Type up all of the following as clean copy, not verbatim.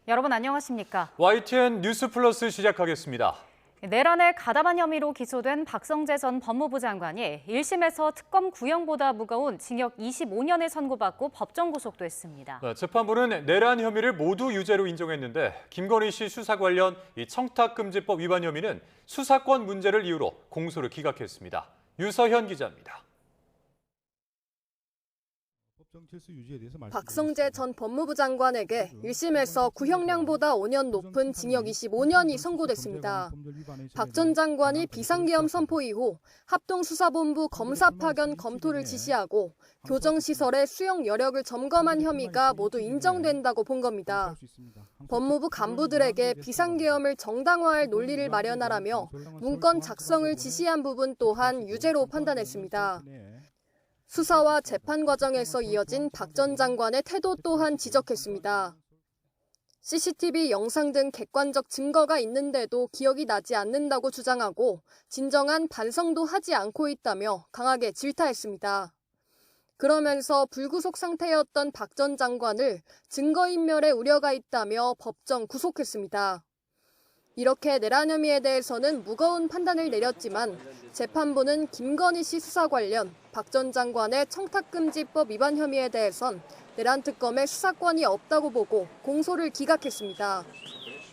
여러분 안녕하십니까? YTN 뉴스 플러스 시작하겠습니다. 내란에 가담한 혐의로 기소된 박성재 전 법무부 장관이 1심에서 특검 구형보다 무거운 징역 25년을 선고받고 법정 구속됐습니다. 재판부는 내란 혐의를 모두 유죄로 인정했는데 김건희 씨 수사 관련 청탁금지법 위반 혐의는 수사권 문제를 이유로 공소를 기각했습니다. 유서현 기자입니다. 박성재 전 법무부 장관에게 1심에서 구형량보다 5년 높은 징역 25년이 선고됐습니다. 박 전 장관이 비상계엄 선포 이후 합동수사본부 검사 파견 검토를 지시하고 교정시설의 수용 여력을 점검한 혐의가 모두 인정된다고 본 겁니다. 법무부 간부들에게 비상계엄을 정당화할 논리를 마련하라며 문건 작성을 지시한 부분 또한 유죄로 판단했습니다. 수사와 재판 과정에서 이어진 박 전 장관의 태도 또한 지적했습니다. CCTV 영상 등 객관적 증거가 있는데도 기억이 나지 않는다고 주장하고 진정한 반성도 하지 않고 있다며 강하게 질타했습니다. 그러면서 불구속 상태였던 박 전 장관을 증거인멸의 우려가 있다며 법정 구속했습니다. 이렇게 내란 혐의에 대해서는 무거운 판단을 내렸지만 재판부는 김건희 씨 수사 관련 박 전 장관의 청탁금지법 위반 혐의에 대해선 내란 특검에 수사권이 없다고 보고 공소를 기각했습니다.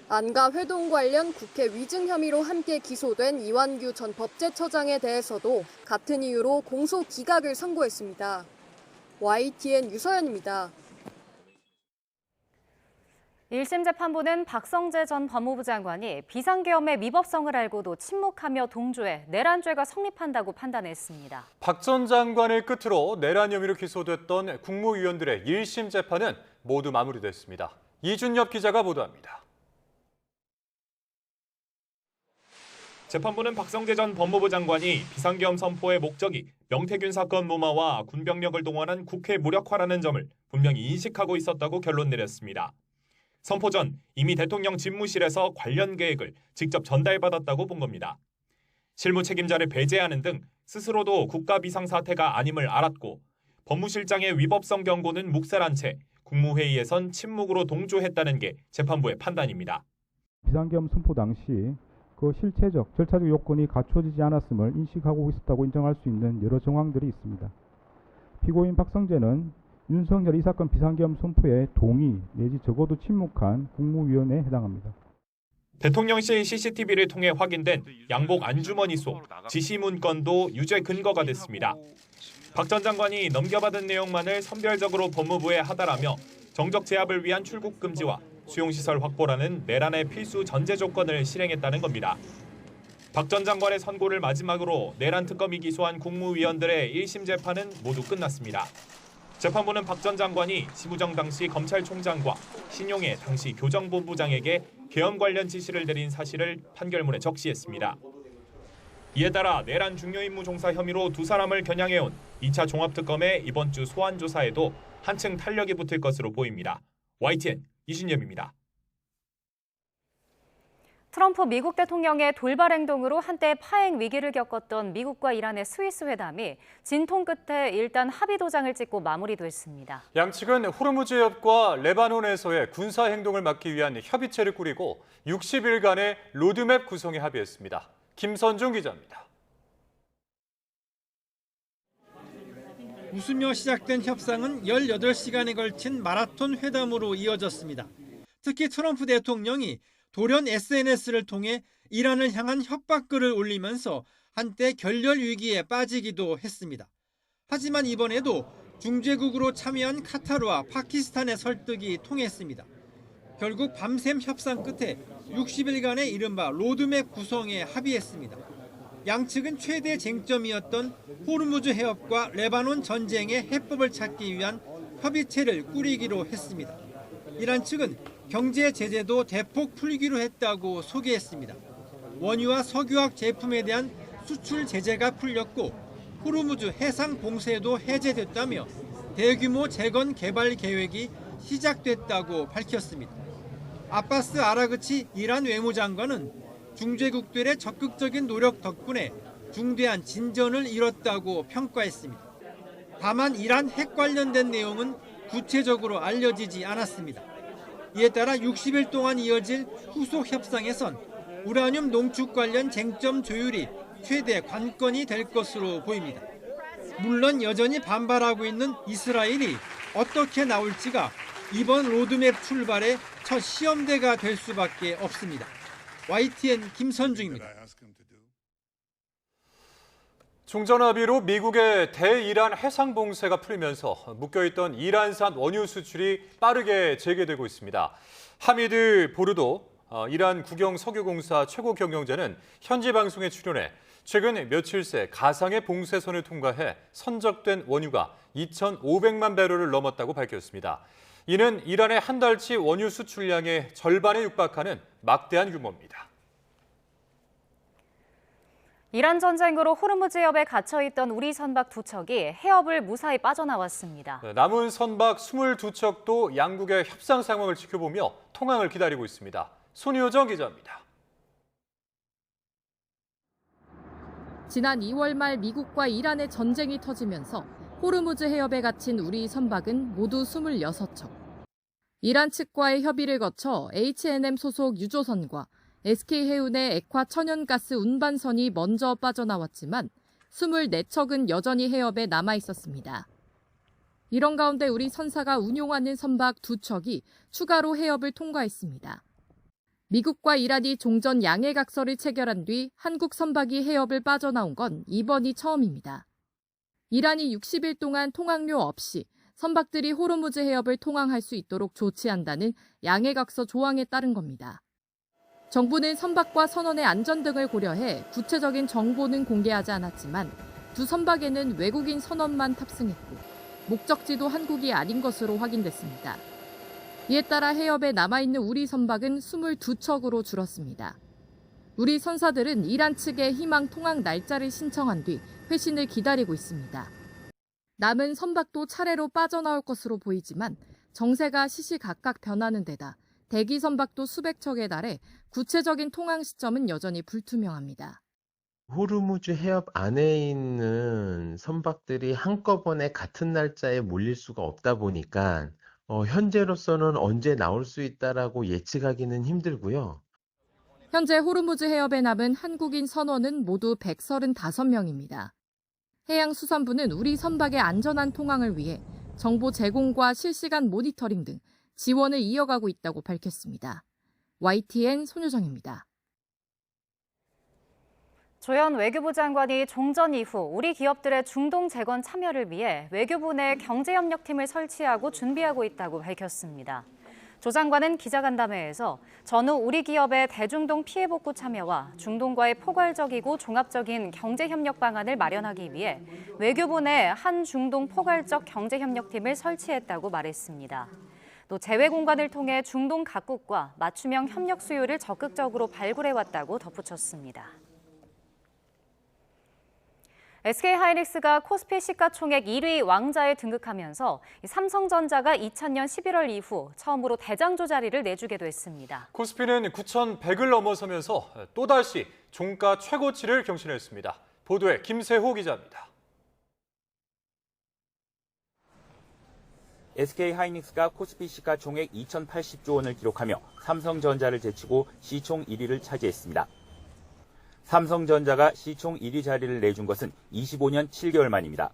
안가 회동 관련 국회 위증 혐의로 함께 기소된 이완규 전 법제처장에 대해서도 같은 이유로 공소 기각을 선고했습니다. YTN 유서연입니다. 1심 재판부는 박성재 전 법무부 장관이 비상계엄의 위법성을 알고도 침묵하며 동조해 내란죄가 성립한다고 판단했습니다. 박 전 장관을 끝으로 내란 혐의로 기소됐던 국무위원들의 1심 재판은 모두 마무리됐습니다. 이준엽 기자가 보도합니다. 재판부는 박성재 전 법무부 장관이 비상계엄 선포의 목적이 명태균 사건 무마와 군병력을 동원한 국회 무력화라는 점을 분명히 인식하고 있었다고 결론 내렸습니다. 선포 전 이미 대통령 집무실에서 관련 계획을 직접 전달받았다고 본 겁니다. 실무 책임자를 배제하는 등 스스로도 국가 비상사태가 아님을 알았고 법무실장의 위법성 경고는 묵살한 채 국무회의에선 침묵으로 동조했다는 게 재판부의 판단입니다. 비상계엄 선포 당시 그 실체적, 절차적 요건이 갖춰지지 않았음을 인식하고 있었다고 인정할 수 있는 여러 정황들이 있습니다. 피고인 박성재는 윤석열 이 사건 비상계엄 선포에 동의 내지 적어도 침묵한 국무위원에 해당합니다. 대통령실 CCTV를 통해 확인된 양복 안주머니 속 지시 문건도 유죄 근거가 됐습니다. 박 전 장관이 넘겨받은 내용만을 선별적으로 법무부에 하달하며 정적 제압을 위한 출국 금지와 수용시설 확보라는 내란의 필수 전제 조건을 실행했다는 겁니다. 박 전 장관의 선고를 마지막으로 내란 특검이 기소한 국무위원들의 1심 재판은 모두 끝났습니다. 재판부는 박 전 장관이 시부정 당시 검찰총장과 신용해 당시 교정본부장에게 계엄 관련 지시를 내린 사실을 판결문에 적시했습니다. 이에 따라 내란 중요임무 종사 혐의로 두 사람을 겨냥해온 2차 종합특검의 이번 주 소환 조사에도 한층 탄력이 붙을 것으로 보입니다. YTN 이준엽입니다. 트럼프 미국 대통령의 돌발 행동으로 한때 파행 위기를 겪었던 미국과 이란의 스위스 회담이 진통 끝에 일단 합의 도장을 찍고 마무리됐습니다. 양측은 호르무즈 해협과 레바논에서의 군사 행동을 막기 위한 협의체를 꾸리고 60일간의 로드맵 구성에 합의했습니다. 김선중 기자입니다. 웃으며 시작된 협상은 18시간에 걸친 마라톤 회담으로 이어졌습니다. 특히 트럼프 대통령이 돌연 SNS를 통해 이란을 향한 협박글을 올리면서 한때 결렬 위기에 빠지기도 했습니다. 하지만 이번에도 중재국으로 참여한 카타르와 파키스탄의 설득이 통했습니다. 결국 밤샘 협상 끝에 60일간의 이른바 로드맵 구성에 합의했습니다. 양측은 최대 쟁점이었던 호르무즈 해협과 레바논 전쟁의 해법을 찾기 위한 협의체를 꾸리기로 했습니다. 이란 측은 경제 제재도 대폭 풀기로 했다고 소개했습니다. 원유와 석유화학 제품에 대한 수출 제재가 풀렸고 호르무즈 해상 봉쇄도 해제됐다며 대규모 재건 개발 계획이 시작됐다고 밝혔습니다. 아바스 아라그치 이란 외무장관은 중재국들의 적극적인 노력 덕분에 중대한 진전을 이뤘다고 평가했습니다. 다만 이란 핵 관련된 내용은 구체적으로 알려지지 않았습니다. 이에 따라 60일 동안 이어질 후속 협상에선 우라늄 농축 관련 쟁점 조율이 최대 관건이 될 것으로 보입니다. 물론 여전히 반발하고 있는 이스라엘이 어떻게 나올지가 이번 로드맵 출발의 첫 시험대가 될 수밖에 없습니다. YTN 김선중입니다. 종전합의로 미국의 대이란 해상 봉쇄가 풀리면서 묶여있던 이란산 원유 수출이 빠르게 재개되고 있습니다. 하미드 보르도 이란 국영석유공사 최고 경영자는 현지 방송에 출연해 최근 며칠 새 가상의 봉쇄선을 통과해 선적된 원유가 2,500만 배럴을 넘었다고 밝혔습니다. 이는 이란의 한 달치 원유 수출량의 절반에 육박하는 막대한 규모입니다. 이란 전쟁으로 호르무즈 해협에 갇혀있던 우리 선박 2척이 해협을 무사히 빠져나왔습니다. 남은 선박 22척도 양국의 협상 상황을 지켜보며 통항을 기다리고 있습니다. 손효정 기자입니다. 지난 2월 말 미국과 이란의 전쟁이 터지면서 호르무즈 해협에 갇힌 우리 선박은 모두 26척. 이란 측과의 협의를 거쳐 H&M 소속 유조선과 SK해운의 액화 천연가스 운반선이 먼저 빠져나왔지만 24척은 여전히 해협에 남아 있었습니다. 이런 가운데 우리 선사가 운용하는 선박 2척이 추가로 해협을 통과했습니다. 미국과 이란이 종전 양해각서를 체결한 뒤 한국 선박이 해협을 빠져나온 건 이번이 처음입니다. 이란이 60일 동안 통항료 없이 선박들이 호르무즈 해협을 통항할 수 있도록 조치한다는 양해각서 조항에 따른 겁니다. 정부는 선박과 선원의 안전 등을 고려해 구체적인 정보는 공개하지 않았지만 두 선박에는 외국인 선원만 탑승했고 목적지도 한국이 아닌 것으로 확인됐습니다. 이에 따라 해협에 남아있는 우리 선박은 22척으로 줄었습니다. 우리 선사들은 이란 측에 희망 통항 날짜를 신청한 뒤 회신을 기다리고 있습니다. 남은 선박도 차례로 빠져나올 것으로 보이지만 정세가 시시각각 변하는 데다 대기 선박도 수백 척에 달해 구체적인 통항 시점은 여전히 불투명합니다. 호르무즈 해협 안에 있는 선박들이 한꺼번에 같은 날짜에 몰릴 수가 없다 보니까 현재로서는 언제 나올 수 있다라고 예측하기는 힘들고요. 현재 호르무즈 해협에 남은 한국인 선원은 모두 135명입니다. 해양수산부는 우리 선박의 안전한 통항을 위해 정보 제공과 실시간 모니터링 등 지원을 이어가고 있다고 밝혔습니다. YTN 손효정입니다. 조현 외교부 장관이 종전 이후 우리 기업들의 중동 재건 참여를 위해 외교부 내 경제협력팀을 설치하고 준비하고 있다고 밝혔습니다. 조 장관은 기자간담회에서 전후 우리 기업의 대중동 피해 복구 참여와 중동과의 포괄적이고 종합적인 경제협력 방안을 마련하기 위해 외교부 내 한중동 포괄적 경제협력팀을 설치했다고 말했습니다. 또 재외 공간을 통해 중동 각국과 맞춤형 협력 수요를 적극적으로 발굴해왔다고 덧붙였습니다. SK하이닉스가 코스피 시가총액 1위 왕자에 등극하면서 삼성전자가 2000년 11월 이후 처음으로 대장주 자리를 내주게 됐습니다. 코스피는 9,100을 넘어서면서 또다시 종가 최고치를 경신했습니다. 보도에 김세호 기자입니다. SK하이닉스가 코스피 시가총액 2,080조 원을 기록하며 삼성전자를 제치고 시총 1위를 차지했습니다. 삼성전자가 시총 1위 자리를 내준 것은 25년 7개월 만입니다.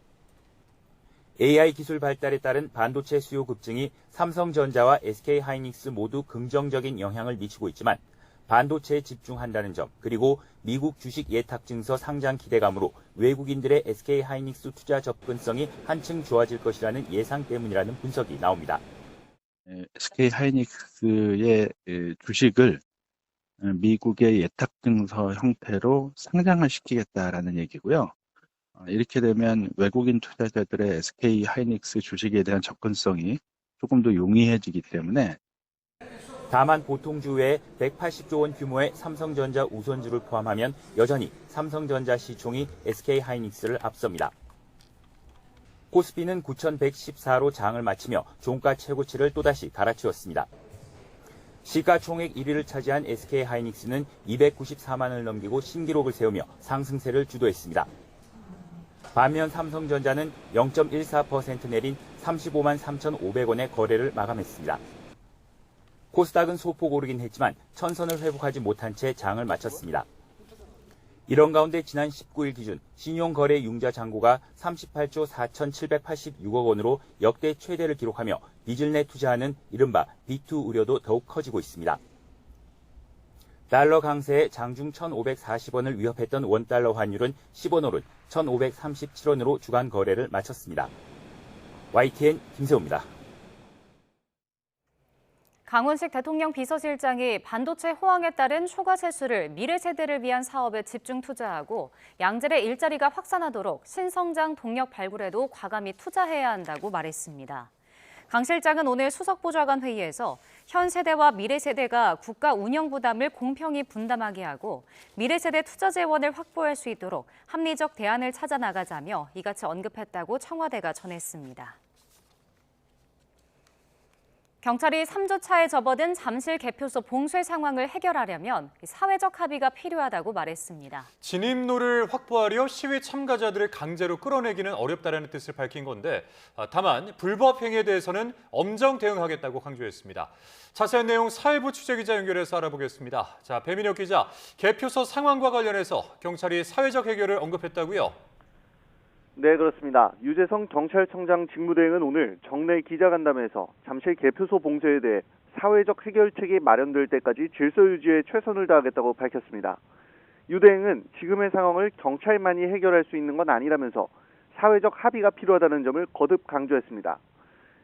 AI 기술 발달에 따른 반도체 수요 급증이 삼성전자와 SK하이닉스 모두 긍정적인 영향을 미치고 있지만 반도체에 집중한다는 점 그리고 미국 주식 예탁 증서 상장 기대감으로 외국인들의 SK하이닉스 투자 접근성이 한층 좋아질 것이라는 예상 때문이라는 분석이 나옵니다. SK하이닉스의 주식을 미국의 예탁증서 형태로 상장을 시키겠다라는 얘기고요. 이렇게 되면 외국인 투자자들의 SK하이닉스 주식에 대한 접근성이 조금 더 용이해지기 때문에 다만 보통주 외에 180조 원 규모의 삼성전자 우선주를 포함하면 여전히 삼성전자 시총이 SK하이닉스를 앞섭니다. 코스피는 9,114로 장을 마치며 종가 최고치를 또다시 갈아치웠습니다. 시가총액 1위를 차지한 SK하이닉스는 294만 원을 넘기고 신기록을 세우며 상승세를 주도했습니다. 반면 삼성전자는 0.14% 내린 35만 3,500원의 거래를 마감했습니다. 코스닥은 소폭 오르긴 했지만 천선을 회복하지 못한 채 장을 마쳤습니다. 이런 가운데 지난 19일 기준 신용거래 융자 잔고가 38조 4,786억 원으로 역대 최대를 기록하며 빚을 내 투자하는 이른바 B2 우려도 더욱 커지고 있습니다. 달러 강세에 장중 1,540원을 위협했던 원달러 환율은 10원 오른 1,537원으로 주간 거래를 마쳤습니다. YTN 김세호입니다. 강훈식 대통령 비서실장이 반도체 호황에 따른 초과 세수를 미래 세대를 위한 사업에 집중 투자하고 양질의 일자리가 확산하도록 신성장 동력 발굴에도 과감히 투자해야 한다고 말했습니다. 강 실장은 오늘 수석보좌관 회의에서 현 세대와 미래 세대가 국가 운영 부담을 공평히 분담하게 하고 미래 세대 투자 재원을 확보할 수 있도록 합리적 대안을 찾아 나가자며 이같이 언급했다고 청와대가 전했습니다. 경찰이 3주 차에 접어든 잠실 개표소 봉쇄 상황을 해결하려면 사회적 합의가 필요하다고 말했습니다. 진입로를 확보하려 시위 참가자들을 강제로 끌어내기는 어렵다는 뜻을 밝힌 건데 다만 불법 행위에 대해서는 엄정 대응하겠다고 강조했습니다. 자세한 내용 사회부 취재기자 연결해서 알아보겠습니다. 자, 배민혁 기자, 개표소 상황과 관련해서 경찰이 사회적 해결을 언급했다고요? 네, 그렇습니다. 유재성 경찰청장 직무대행은 오늘 정례 기자간담회에서 잠실 개표소 봉쇄에 대해 사회적 해결책이 마련될 때까지 질서 유지에 최선을 다하겠다고 밝혔습니다. 유 대행은 지금의 상황을 경찰만이 해결할 수 있는 건 아니라면서 사회적 합의가 필요하다는 점을 거듭 강조했습니다.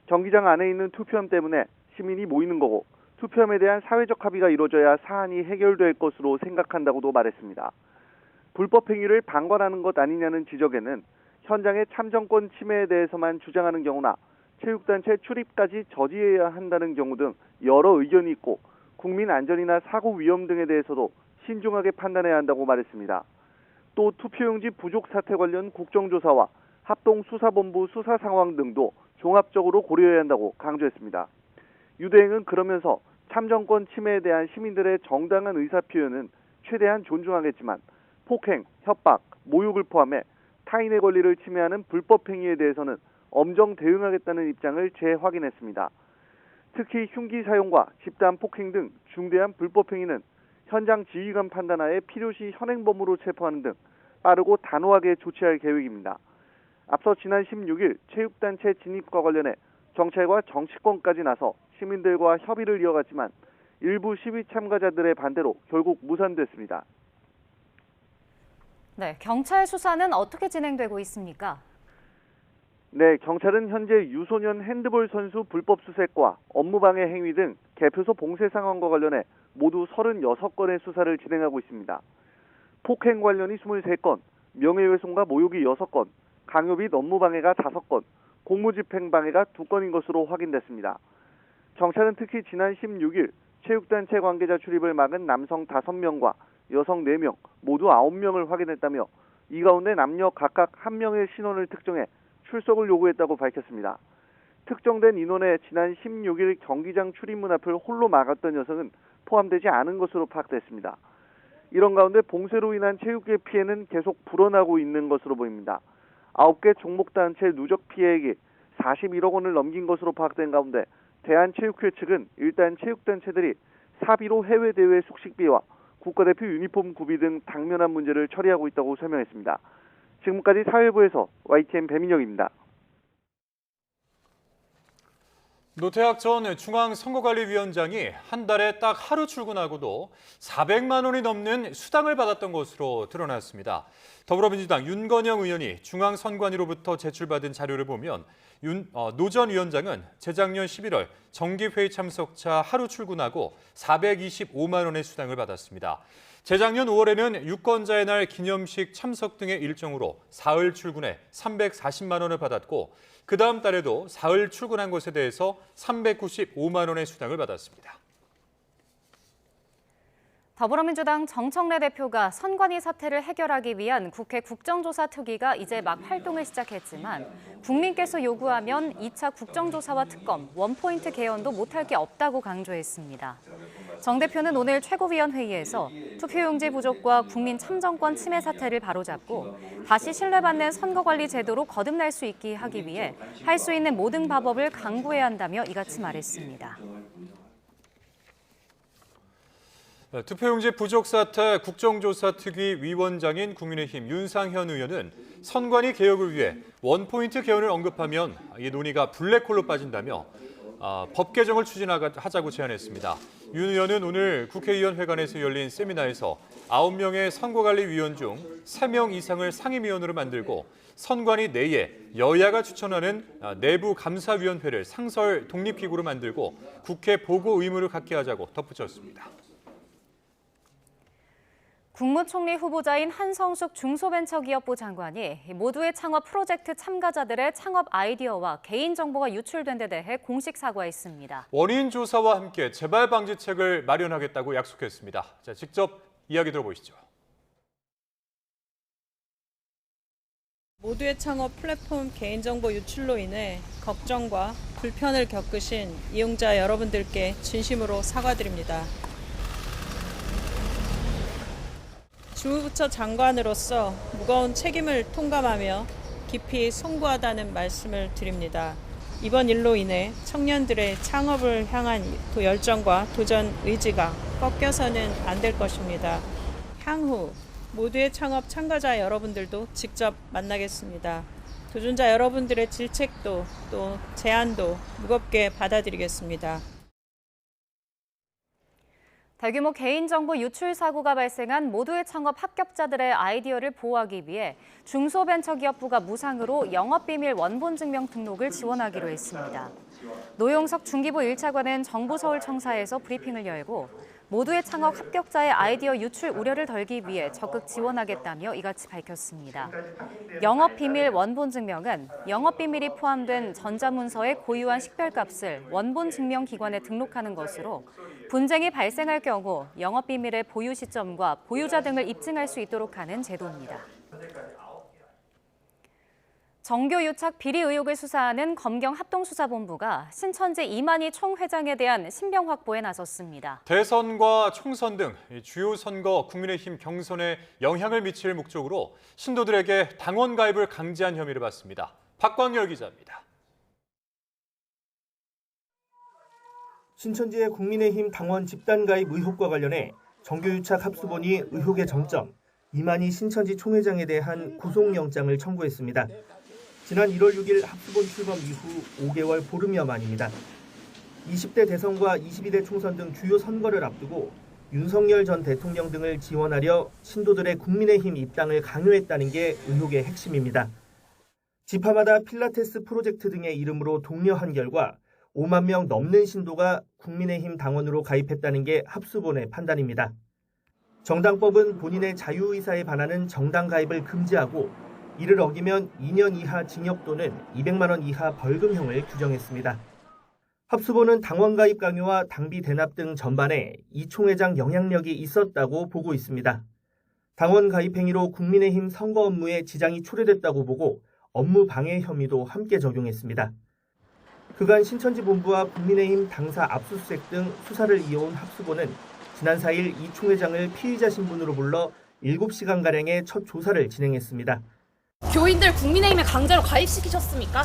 경기장 안에 있는 투표함 때문에 시민이 모이는 거고 투표함에 대한 사회적 합의가 이루어져야 사안이 해결될 것으로 생각한다고도 말했습니다. 불법 행위를 방관하는 것 아니냐는 지적에는 현장의 참정권 침해에 대해서만 주장하는 경우나 체육단체 출입까지 저지해야 한다는 경우 등 여러 의견이 있고 국민 안전이나 사고 위험 등에 대해서도 신중하게 판단해야 한다고 말했습니다. 또 투표용지 부족 사태 관련 국정조사와 합동수사본부 수사 상황 등도 종합적으로 고려해야 한다고 강조했습니다. 유 대행은 그러면서 참정권 침해에 대한 시민들의 정당한 의사표현은 최대한 존중하겠지만 폭행, 협박, 모욕을 포함해 타인의 권리를 침해하는 불법 행위에 대해서는 엄정 대응하겠다는 입장을 재확인했습니다. 특히 흉기 사용과 집단 폭행 등 중대한 불법 행위는 현장 지휘관 판단하에 필요시 현행범으로 체포하는 등 빠르고 단호하게 조치할 계획입니다. 앞서 지난 16일 체육단체 진입과 관련해 경찰과 정치권까지 나서 시민들과 협의를 이어갔지만 일부 시위 참가자들의 반대로 결국 무산됐습니다. 네, 경찰 수사는 어떻게 진행되고 있습니까? 네, 경찰은 현재 유소년 핸드볼 선수 불법 수색과 업무방해 행위 등 개표소 봉쇄 상황과 관련해 모두 36건의 수사를 진행하고 있습니다. 폭행 관련이 23건, 명예훼손과 모욕이 6건, 강요 및 업무방해가 5건, 공무집행 방해가 2건인 것으로 확인됐습니다. 경찰은 특히 지난 16일 체육단체 관계자 출입을 막은 남성 5명과 여성 4명, 모두 9명을 확인했다며 이 가운데 남녀 각각 1명의 신원을 특정해 출석을 요구했다고 밝혔습니다. 특정된 인원에 지난 16일 경기장 출입문 앞을 홀로 막았던 여성은 포함되지 않은 것으로 파악됐습니다. 이런 가운데 봉쇄로 인한 체육계 피해는 계속 불어나고 있는 것으로 보입니다. 9개 종목단체 누적 피해액이 41억 원을 넘긴 것으로 파악된 가운데 대한체육회 측은 일단 체육단체들이 사비로 해외 대회 숙식비와 국가대표 유니폼 구비 등 당면한 문제를 처리하고 있다고 설명했습니다. 지금까지 사회부에서 YTN 배민혁입니다. 노태학 전 중앙선거관리위원장이 한 달에 딱 하루 출근하고도 400만 원이 넘는 수당을 받았던 것으로 드러났습니다. 더불어민주당 윤건영 의원이 중앙선관위로부터 제출받은 자료를 보면 노 전 위원장은 재작년 11월 정기회의 참석차 하루 출근하고 425만 원의 수당을 받았습니다. 재작년 5월에는 유권자의 날 기념식 참석 등의 일정으로 사흘 출근해 340만 원을 받았고 그 다음 달에도 사흘 출근한 것에 대해서 395만 원의 수당을 받았습니다. 더불어민주당 정청래 대표가 선관위 사태를 해결하기 위한 국회 국정조사 특위가 이제 막 활동을 시작했지만 국민께서 요구하면 2차 국정조사와 특검, 원포인트 개헌도 못할 게 없다고 강조했습니다. 정 대표는 오늘 최고위원회의에서 투표용지 부족과 국민 참정권 침해 사태를 바로잡고 다시 신뢰받는 선거관리 제도로 거듭날 수 있게 하기 위해 할 수 있는 모든 방법을 강구해야 한다며 이같이 말했습니다. 투표용지 부족 사태 국정조사특위 위원장인 국민의힘 윤상현 의원은 선관위 개혁을 위해 원포인트 개헌을 언급하면 이 논의가 블랙홀로 빠진다며 법 개정을 추진하자고 제안했습니다. 윤 의원은 오늘 국회의원회관에서 열린 세미나에서 9명의 선거관리위원 중 3명 이상을 상임위원으로 만들고 선관위 내에 여야가 추천하는 내부 감사위원회를 상설 독립기구로 만들고 국회 보고 의무를 갖게 하자고 덧붙였습니다. 국무총리 후보자인 한성숙 중소벤처기업부 장관이 모두의 창업 프로젝트 참가자들의 창업 아이디어와 개인정보가 유출된 데 대해 공식 사과했습니다. 원인 조사와 함께 재발 방지책을 마련하겠다고 약속했습니다. 자, 직접 이야기 들어보시죠. 모두의 창업 플랫폼 개인정보 유출로 인해 걱정과 불편을 겪으신 이용자 여러분들께 진심으로 사과드립니다. 주무부처 장관으로서 무거운 책임을 통감하며 깊이 송구하다는 말씀을 드립니다. 이번 일로 인해 청년들의 창업을 향한 열정과 도전 의지가 꺾여서는 안 될 것입니다. 향후 모두의 창업 참가자 여러분들도 직접 만나겠습니다. 도전자 여러분들의 질책도 또 제안도 무겁게 받아들이겠습니다. 대규모 개인정보 유출 사고가 발생한 모두의 창업 합격자들의 아이디어를 보호하기 위해 중소벤처기업부가 무상으로 영업비밀 원본증명 등록을 지원하기로 했습니다. 노용석 중기부 1차관은 정부 서울청사에서 브리핑을 열고 모두의 창업 합격자의 아이디어 유출 우려를 덜기 위해 적극 지원하겠다며 이같이 밝혔습니다. 영업비밀 원본증명은 영업비밀이 포함된 전자문서의 고유한 식별값을 원본증명기관에 등록하는 것으로 분쟁이 발생할 경우 영업비밀의 보유 시점과 보유자 등을 입증할 수 있도록 하는 제도입니다. 정교 유착 비리 의혹을 수사하는 검경 합동수사본부가 신천지 이만희 총회장에 대한 신병 확보에 나섰습니다. 대선과 총선 등 주요 선거 국민의힘 경선에 영향을 미칠 목적으로 신도들에게 당원 가입을 강제한 혐의를 받습니다. 박광열 기자입니다. 신천지의 국민의힘 당원 집단 가입 의혹과 관련해 정교유착 합수본이 의혹의 정점, 이만희 신천지 총회장에 대한 구속영장을 청구했습니다. 지난 1월 6일 합수본 출범 이후 5개월 보름여 만입니다. 20대 대선과 22대 총선 등 주요 선거를 앞두고 윤석열 전 대통령 등을 지원하려 신도들의 국민의힘 입당을 강요했다는 게 의혹의 핵심입니다. 지파마다 필라테스 프로젝트 등의 이름으로 독려한 결과 5만 명 넘는 신도가 국민의힘 당원으로 가입했다는 게 합수본의 판단입니다. 정당법은 본인의 자유의사에 반하는 정당 가입을 금지하고 이를 어기면 2년 이하 징역 또는 200만 원 이하 벌금형을 규정했습니다. 합수본은 당원 가입 강요와 당비 대납 등 전반에 이 총회장 영향력이 있었다고 보고 있습니다. 당원 가입 행위로 국민의힘 선거 업무에 지장이 초래됐다고 보고 업무 방해 혐의도 함께 적용했습니다. 그간 신천지 본부와 국민의힘 당사 압수수색 등 수사를 이어온 합수본은 지난 4일 이 총회장을 피의자 신분으로 불러 7시간가량의 첫 조사를 진행했습니다. 교인들 국민의힘에 강제로 가입시키셨습니까?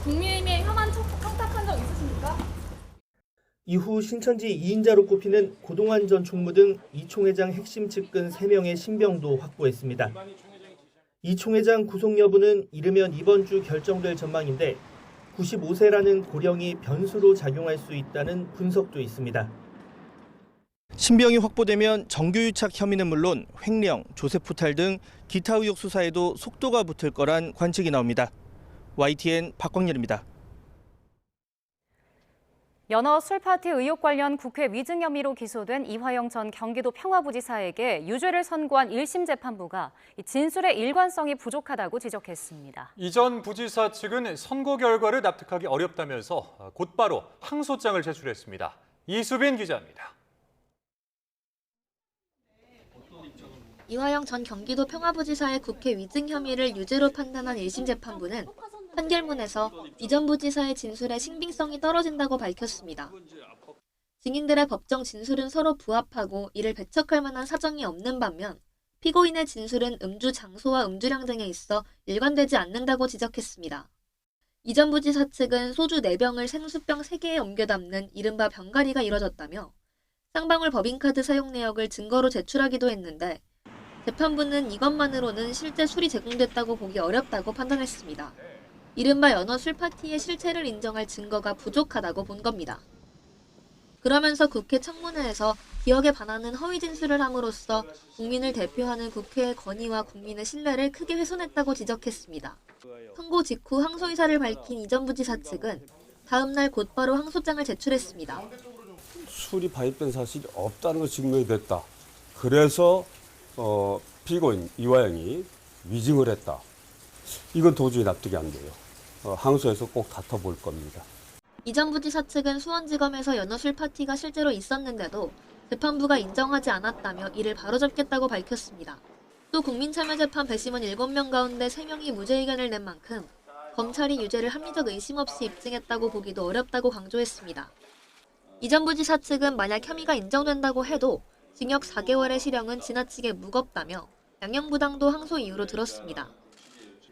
국민의힘에 혐한 청탁한 적 있으십니까? 이후 신천지 2인자로 꼽히는 고동환 전 총무 등 이 총회장 핵심 측근 3명의 신병도 확보했습니다. 이 총회장 구속 여부는 이르면 이번 주 결정될 전망인데 95세라는 고령이 변수로 작용할 수 있다는 분석도 있습니다. 신병이 확보되면 정교유착 혐의는 물론 횡령, 조세포탈 등 기타 의혹 수사에도 속도가 붙을 거란 관측이 나옵니다. YTN 박광렬입니다. 연어 술파티 의혹 관련 국회 위증 혐의로 기소된 이화영 전 경기도 평화부지사에게 유죄를 선고한 1심 재판부가 진술의 일관성이 부족하다고 지적했습니다. 이 전 부지사 측은 선고 결과를 납득하기 어렵다면서 곧바로 항소장을 제출했습니다. 이수빈 기자입니다. 이화영 전 경기도 평화부지사의 국회 위증 혐의를 유죄로 판단한 1심 재판부는 판결문에서 이전 부지사의 진술의 신빙성이 떨어진다고 밝혔습니다. 증인들의 법정 진술은 서로 부합하고 이를 배척할 만한 사정이 없는 반면 피고인의 진술은 음주 장소와 음주량 등에 있어 일관되지 않는다고 지적했습니다. 이전 부지사 측은 소주 4병을 생수병 3개에 옮겨 담는 이른바 병가리가 이뤄졌다며 쌍방울 법인카드 사용 내역을 증거로 제출하기도 했는데 재판부는 이것만으로는 실제 술이 제공됐다고 보기 어렵다고 판단했습니다. 이른바 연어 술 파티의 실체를 인정할 증거가 부족하다고 본 겁니다. 그러면서 국회 청문회에서 기억에 반하는 허위 진술을 함으로써 국민을 대표하는 국회의 권위와 국민의 신뢰를 크게 훼손했다고 지적했습니다. 선고 직후 항소 의사를 밝힌 이 전 부지사 측은 다음 날 곧바로 항소장을 제출했습니다. 술이 발입된 사실이 없다는 걸 증명이 됐다. 그래서 피고인 이화영이 위증을 했다. 이건 도저히 납득이 안 돼요. 항소에서 꼭 다퉈볼 겁니다. 이 전 부지사 측은 수원지검에서 연어술 파티가 실제로 있었는데도 재판부가 인정하지 않았다며 이를 바로잡겠다고 밝혔습니다. 또 국민참여재판 배심원 7명 가운데 3명이 무죄 의견을 낸 만큼 검찰이 유죄를 합리적 의심 없이 입증했다고 보기도 어렵다고 강조했습니다. 이 전 부지사 측은 만약 혐의가 인정된다고 해도 징역 4개월의 실형은 지나치게 무겁다며 양형부당도 항소 이유로 들었습니다.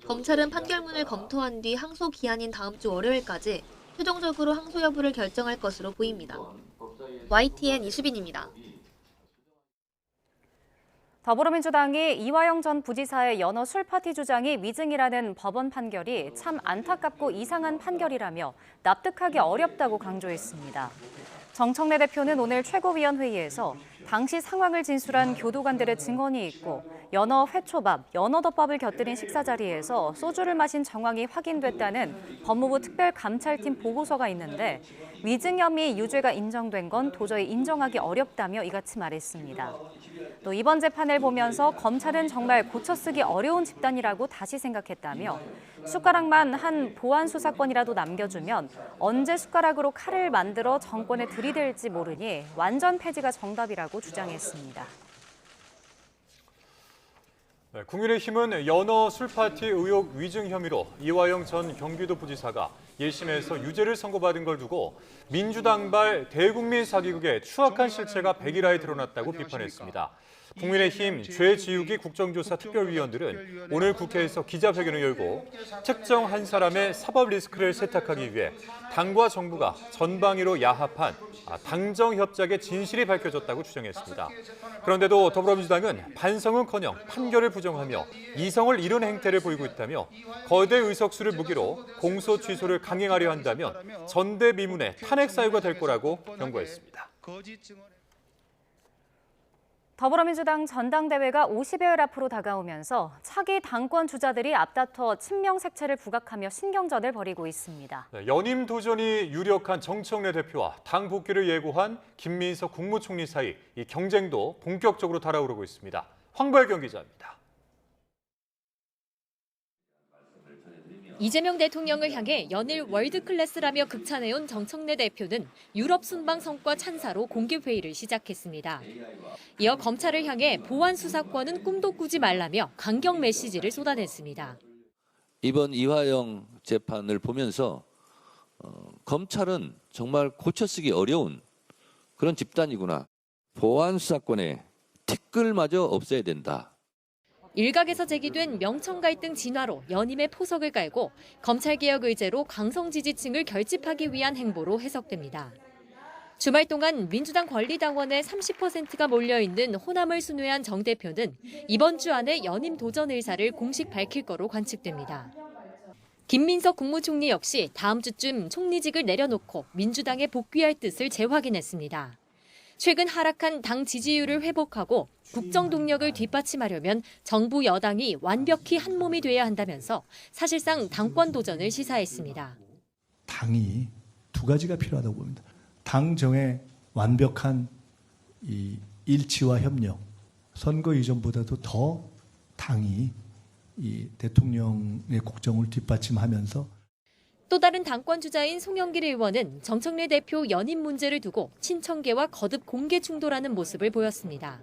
검찰은 판결문을 검토한 뒤 항소 기한인 다음 주 월요일까지 최종적으로 항소 여부를 결정할 것으로 보입니다. YTN 이수빈입니다. 더불어민주당이 이화영 전 부지사의 연어 술 파티 주장이 위증이라는 법원 판결이 참 안타깝고 이상한 판결이라며 납득하기 어렵다고 강조했습니다. 정청래 대표는 오늘 최고위원회의에서 당시 상황을 진술한 교도관들의 증언이 있고 연어 회초밥, 연어덮밥을 곁들인 식사 자리에서 소주를 마신 정황이 확인됐다는 법무부 특별감찰팀 보고서가 있는데 위증 혐의 유죄가 인정된 건 도저히 인정하기 어렵다며 이같이 말했습니다. 또 이번 재판을 보면서 검찰은 정말 고쳐쓰기 어려운 집단이라고 다시 생각했다며 숟가락만 한 보안 수사권이라도 남겨주면 언제 숟가락으로 칼을 만들어 정권에 들이댈지 모르니 완전 폐지가 정답이라고 주장했습니다. 국민의힘은 연어 술파티 의혹 위증 혐의로 이화영 전 경기도 부지사가 1심에서 유죄를 선고받은 걸 두고 민주당발 대국민 사기극의 추악한 실체가 백일화에 드러났다고 비판했습니다. 국민의힘 죄지우기 국정조사 특별위원들은 오늘 국회에서 기자회견을 열고 특정 한 사람의 사법 리스크를 세탁하기 위해 당과 정부가 전방위로 야합한 당정협작의 진실이 밝혀졌다고 주장했습니다. 그런데도 더불어민주당은 반성은커녕 판결을 부정하며 이성을 잃은 행태를 보이고 있다며 거대 의석수를 무기로 공소 취소를 강행하려 한다면 전대미문의 탄핵 사유가 될 거라고 경고했습니다. 더불어민주당 전당대회가 50여일 앞으로 다가오면서 차기 당권 주자들이 앞다퉈 친명 색채를 부각하며 신경전을 벌이고 있습니다. 연임 도전이 유력한 정청래 대표와 당 복귀를 예고한 김민석 국무총리 사이 이 경쟁도 본격적으로 달아오르고 있습니다. 황발경 기자입니다. 이재명 대통령을 향해 연일 월드클래스라며 극찬해온 정청래 대표는 유럽 순방 성과 찬사로 공개회의를 시작했습니다. 이어 검찰을 향해 보안 수사권은 꿈도 꾸지 말라며 강경 메시지를 쏟아냈습니다. 이번 이화영 재판을 보면서 검찰은 정말 고쳐쓰기 어려운 그런 집단이구나. 보안 수사권에 티끌마저 없애야 된다. 일각에서 제기된 명청 갈등 진화로 연임의 포석을 깔고 검찰개혁 의제로 강성 지지층을 결집하기 위한 행보로 해석됩니다. 주말 동안 민주당 권리당원의 30%가 몰려있는 호남을 순회한 정 대표는 이번 주 안에 연임 도전 의사를 공식 밝힐 거로 관측됩니다. 김민석 국무총리 역시 다음 주쯤 총리직을 내려놓고 민주당에 복귀할 뜻을 재확인했습니다. 최근 하락한 당 지지율을 회복하고 국정 동력을 뒷받침하려면 정부 여당이 완벽히 한 몸이 돼야 한다면서 사실상 당권 도전을 시사했습니다. 당이 두 가지가 필요하다고 봅니다. 당정의 완벽한 이 일치와 협력, 선거 이전보다도 더 당이 이 대통령의 국정을 뒷받침하면서 또 다른 당권 주자인 송영길 의원은 정청래 대표 연임 문제를 두고 친청계와 거듭 공개 충돌하는 모습을 보였습니다.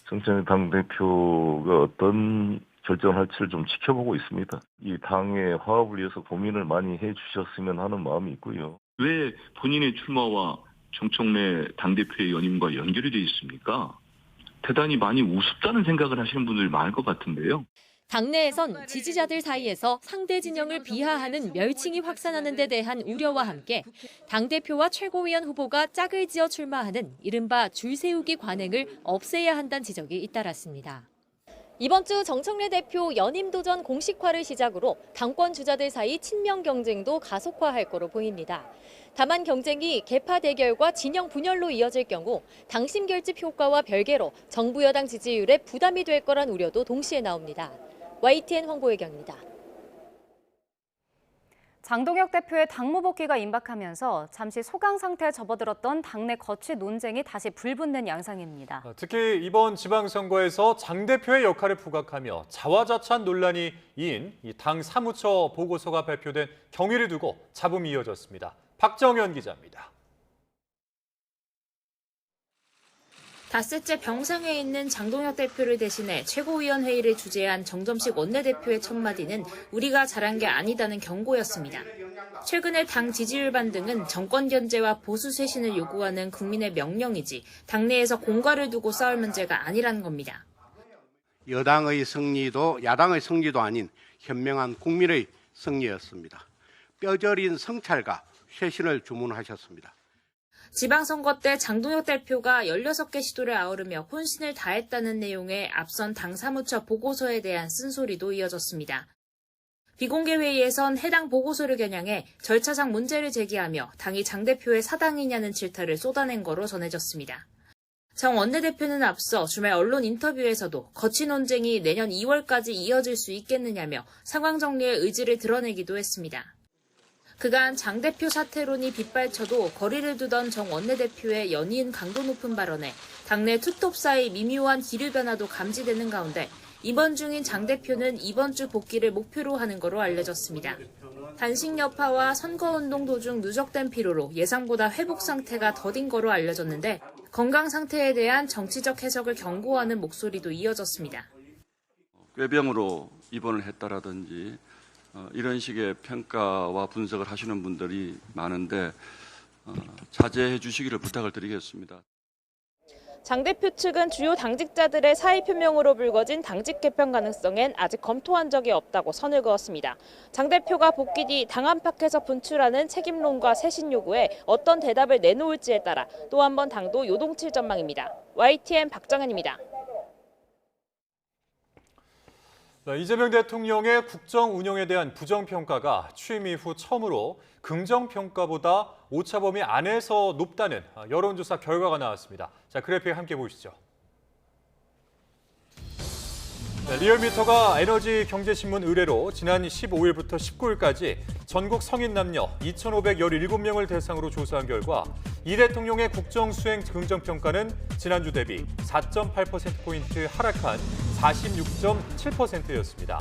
정청래 당대표가 어떤 결정을 할지를 좀 지켜보고 있습니다. 이 당의 화합을 위해서 고민을 많이 해주셨으면 하는 마음이 있고요. 왜 본인의 출마와 정청래 당대표의 연임과 연결이 돼 있습니까? 대단히 많이 우습다는 생각을 하시는 분들이 많을 것 같은데요. 당내에선 지지자들 사이에서 상대 진영을 비하하는 멸칭이 확산하는 데 대한 우려와 함께 당대표와 최고위원 후보가 짝을 지어 출마하는 이른바 줄세우기 관행을 없애야 한다는 지적이 잇따랐습니다. 이번 주 정청래 대표 연임 도전 공식화를 시작으로 당권 주자들 사이 친명 경쟁도 가속화할 거로 보입니다. 다만 경쟁이 계파 대결과 진영 분열로 이어질 경우 당심 결집 효과와 별개로 정부 여당 지지율에 부담이 될 거란 우려도 동시에 나옵니다. YTN 황보혜경입니다. 장동혁 대표의 당무 복귀가 임박하면서 잠시 소강 상태에 접어들었던 당내 거취 논쟁이 다시 불붙는 양상입니다. 특히 이번 지방선거에서 장 대표의 역할을 부각하며 자화자찬 논란이 이인 당 사무처 보고서가 발표된 경위를 두고 잡음이 이어졌습니다. 박정현 기자입니다. 닷새째 병상에 있는 장동혁 대표를 대신해 최고위원회의를 주재한 정점식 원내대표의 첫마디는 우리가 잘한 게 아니다는 경고였습니다. 최근의 당 지지율 반등은 정권 견제와 보수 쇄신을 요구하는 국민의 명령이지 당내에서 공과를 두고 싸울 문제가 아니라는 겁니다. 여당의 승리도 야당의 승리도 아닌 현명한 국민의 승리였습니다. 뼈저린 성찰과 쇄신을 주문하셨습니다. 지방선거 때 장동혁 대표가 16개 시도를 아우르며 혼신을 다했다는 내용의 앞선 당 사무처 보고서에 대한 쓴소리도 이어졌습니다. 비공개 회의에선 해당 보고서를 겨냥해 절차상 문제를 제기하며 당이 장 대표의 사당이냐는 질타를 쏟아낸 거로 전해졌습니다. 정 원내대표는 앞서 주말 언론 인터뷰에서도 거취 논쟁이 내년 2월까지 이어질 수 있겠느냐며 상황 정리의 의지를 드러내기도 했습니다. 그간 장 대표 사퇴론이 빗발쳐도 거리를 두던 정 원내대표의 연이은 강도 높은 발언에 당내 투톱 사이 미묘한 기류 변화도 감지되는 가운데 입원 중인 장 대표는 이번 주 복귀를 목표로 하는 거로 알려졌습니다. 단식 여파와 선거운동 도중 누적된 피로로 예상보다 회복 상태가 더딘 거로 알려졌는데 건강 상태에 대한 정치적 해석을 경고하는 목소리도 이어졌습니다. 꾀병으로 입원을 했다라든지 이런 식의 평가와 분석을 하시는 분들이 많은데 자제해 주시기를 부탁을 드리겠습니다. 장 대표 측은 주요 당직자들의 사의 표명으로 불거진 당직 개편 가능성엔 아직 검토한 적이 없다고 선을 그었습니다. 장 대표가 복귀 뒤 당 안팎에서 분출하는 책임론과 쇄신 요구에 어떤 대답을 내놓을지에 따라 또 한 번 당도 요동칠 전망입니다. YTN 박정현입니다. 이재명 대통령의 국정 운영에 대한 부정평가가 취임 이후 처음으로 긍정평가보다 오차범위 안에서 높다는 여론조사 결과가 나왔습니다. 자, 그래픽 함께 보시죠. 리얼미터가 에너지경제신문 의뢰로 지난 15일부터 19일까지 전국 성인 남녀 2,517명을 대상으로 조사한 결과 이 대통령의 국정수행 긍정평가는 지난주 대비 4.8%포인트 하락한 46.7%였습니다.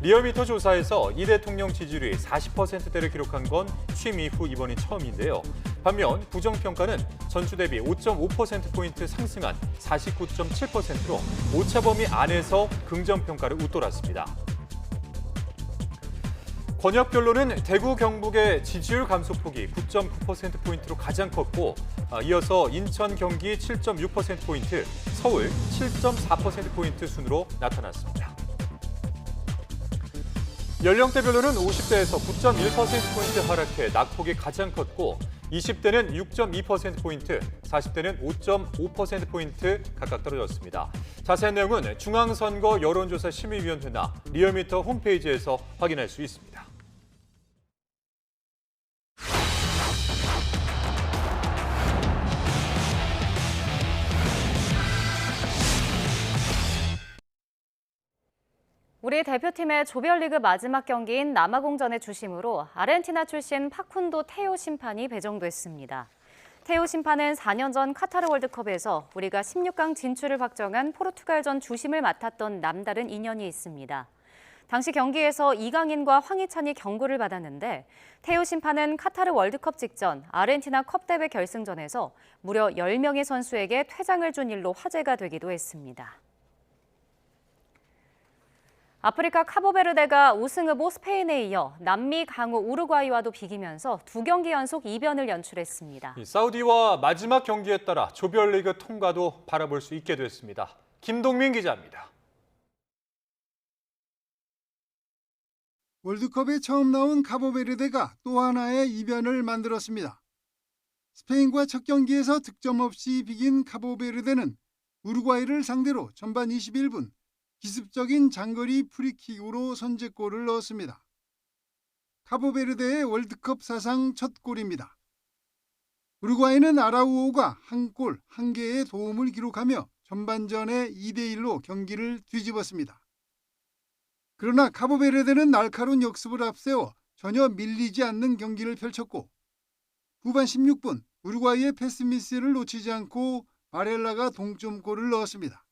리얼미터 조사에서 이 대통령 지지율이 40%대를 기록한 건 취임 이후 이번이 처음인데요. 반면 부정평가는 전주 대비 5.5%포인트 상승한 49.7%로 오차범위 안에서 긍정평가를 웃돌았습니다. 권역별로는 대구, 경북의 지지율 감소폭이 9.9%포인트로 가장 컸고 이어서 인천, 경기 7.6%포인트, 서울 7.4%포인트 순으로 나타났습니다. 연령대별로는 50대에서 9.1%포인트 하락해 낙폭이 가장 컸고 20대는 6.2%포인트, 40대는 5.5%포인트 각각 떨어졌습니다. 자세한 내용은 중앙선거 여론조사 심의위원회나 리얼미터 홈페이지에서 확인할 수 있습니다. 우리 대표팀의 조별리그 마지막 경기인 남아공전의 주심으로 아르헨티나 출신 파쿤도 테오 심판이 배정됐습니다. 테오 심판은 4년 전 카타르 월드컵에서 우리가 16강 진출을 확정한 포르투갈전 주심을 맡았던 남다른 인연이 있습니다. 당시 경기에서 이강인과 황희찬이 경고를 받았는데 테오 심판은 카타르 월드컵 직전 아르헨티나 컵 대회 결승전에서 무려 10명의 선수에게 퇴장을 준 일로 화제가 되기도 했습니다. 아프리카 카보베르데가 우승 후보 스페인에 이어 남미 강호 우루과이와도 비기면서 2경기 연속 이변을 연출했습니다. 사우디와 마지막 경기에 따라 조별리그 통과도 바라볼 수 있게 됐습니다. 김동민 기자입니다. 월드컵에 처음 나온 카보베르데가 또 하나의 이변을 만들었습니다. 스페인과 첫 경기에서 득점 없이 비긴 카보베르데는 우루과이를 상대로 전반 21분 기습적인 장거리 프리킥으로 선제골을 넣었습니다. 카보베르데의 월드컵 사상 첫 골입니다. 우루과이는 아라우오가 한 골, 한 개의 도움을 기록하며 전반전에 2대1로 경기를 뒤집었습니다. 그러나 카보베르데는 날카로운 역습을 앞세워 전혀 밀리지 않는 경기를 펼쳤고 후반 16분 우루과이의 패스 미스를 놓치지 않고 바렐라가 동점골을 넣었습니다.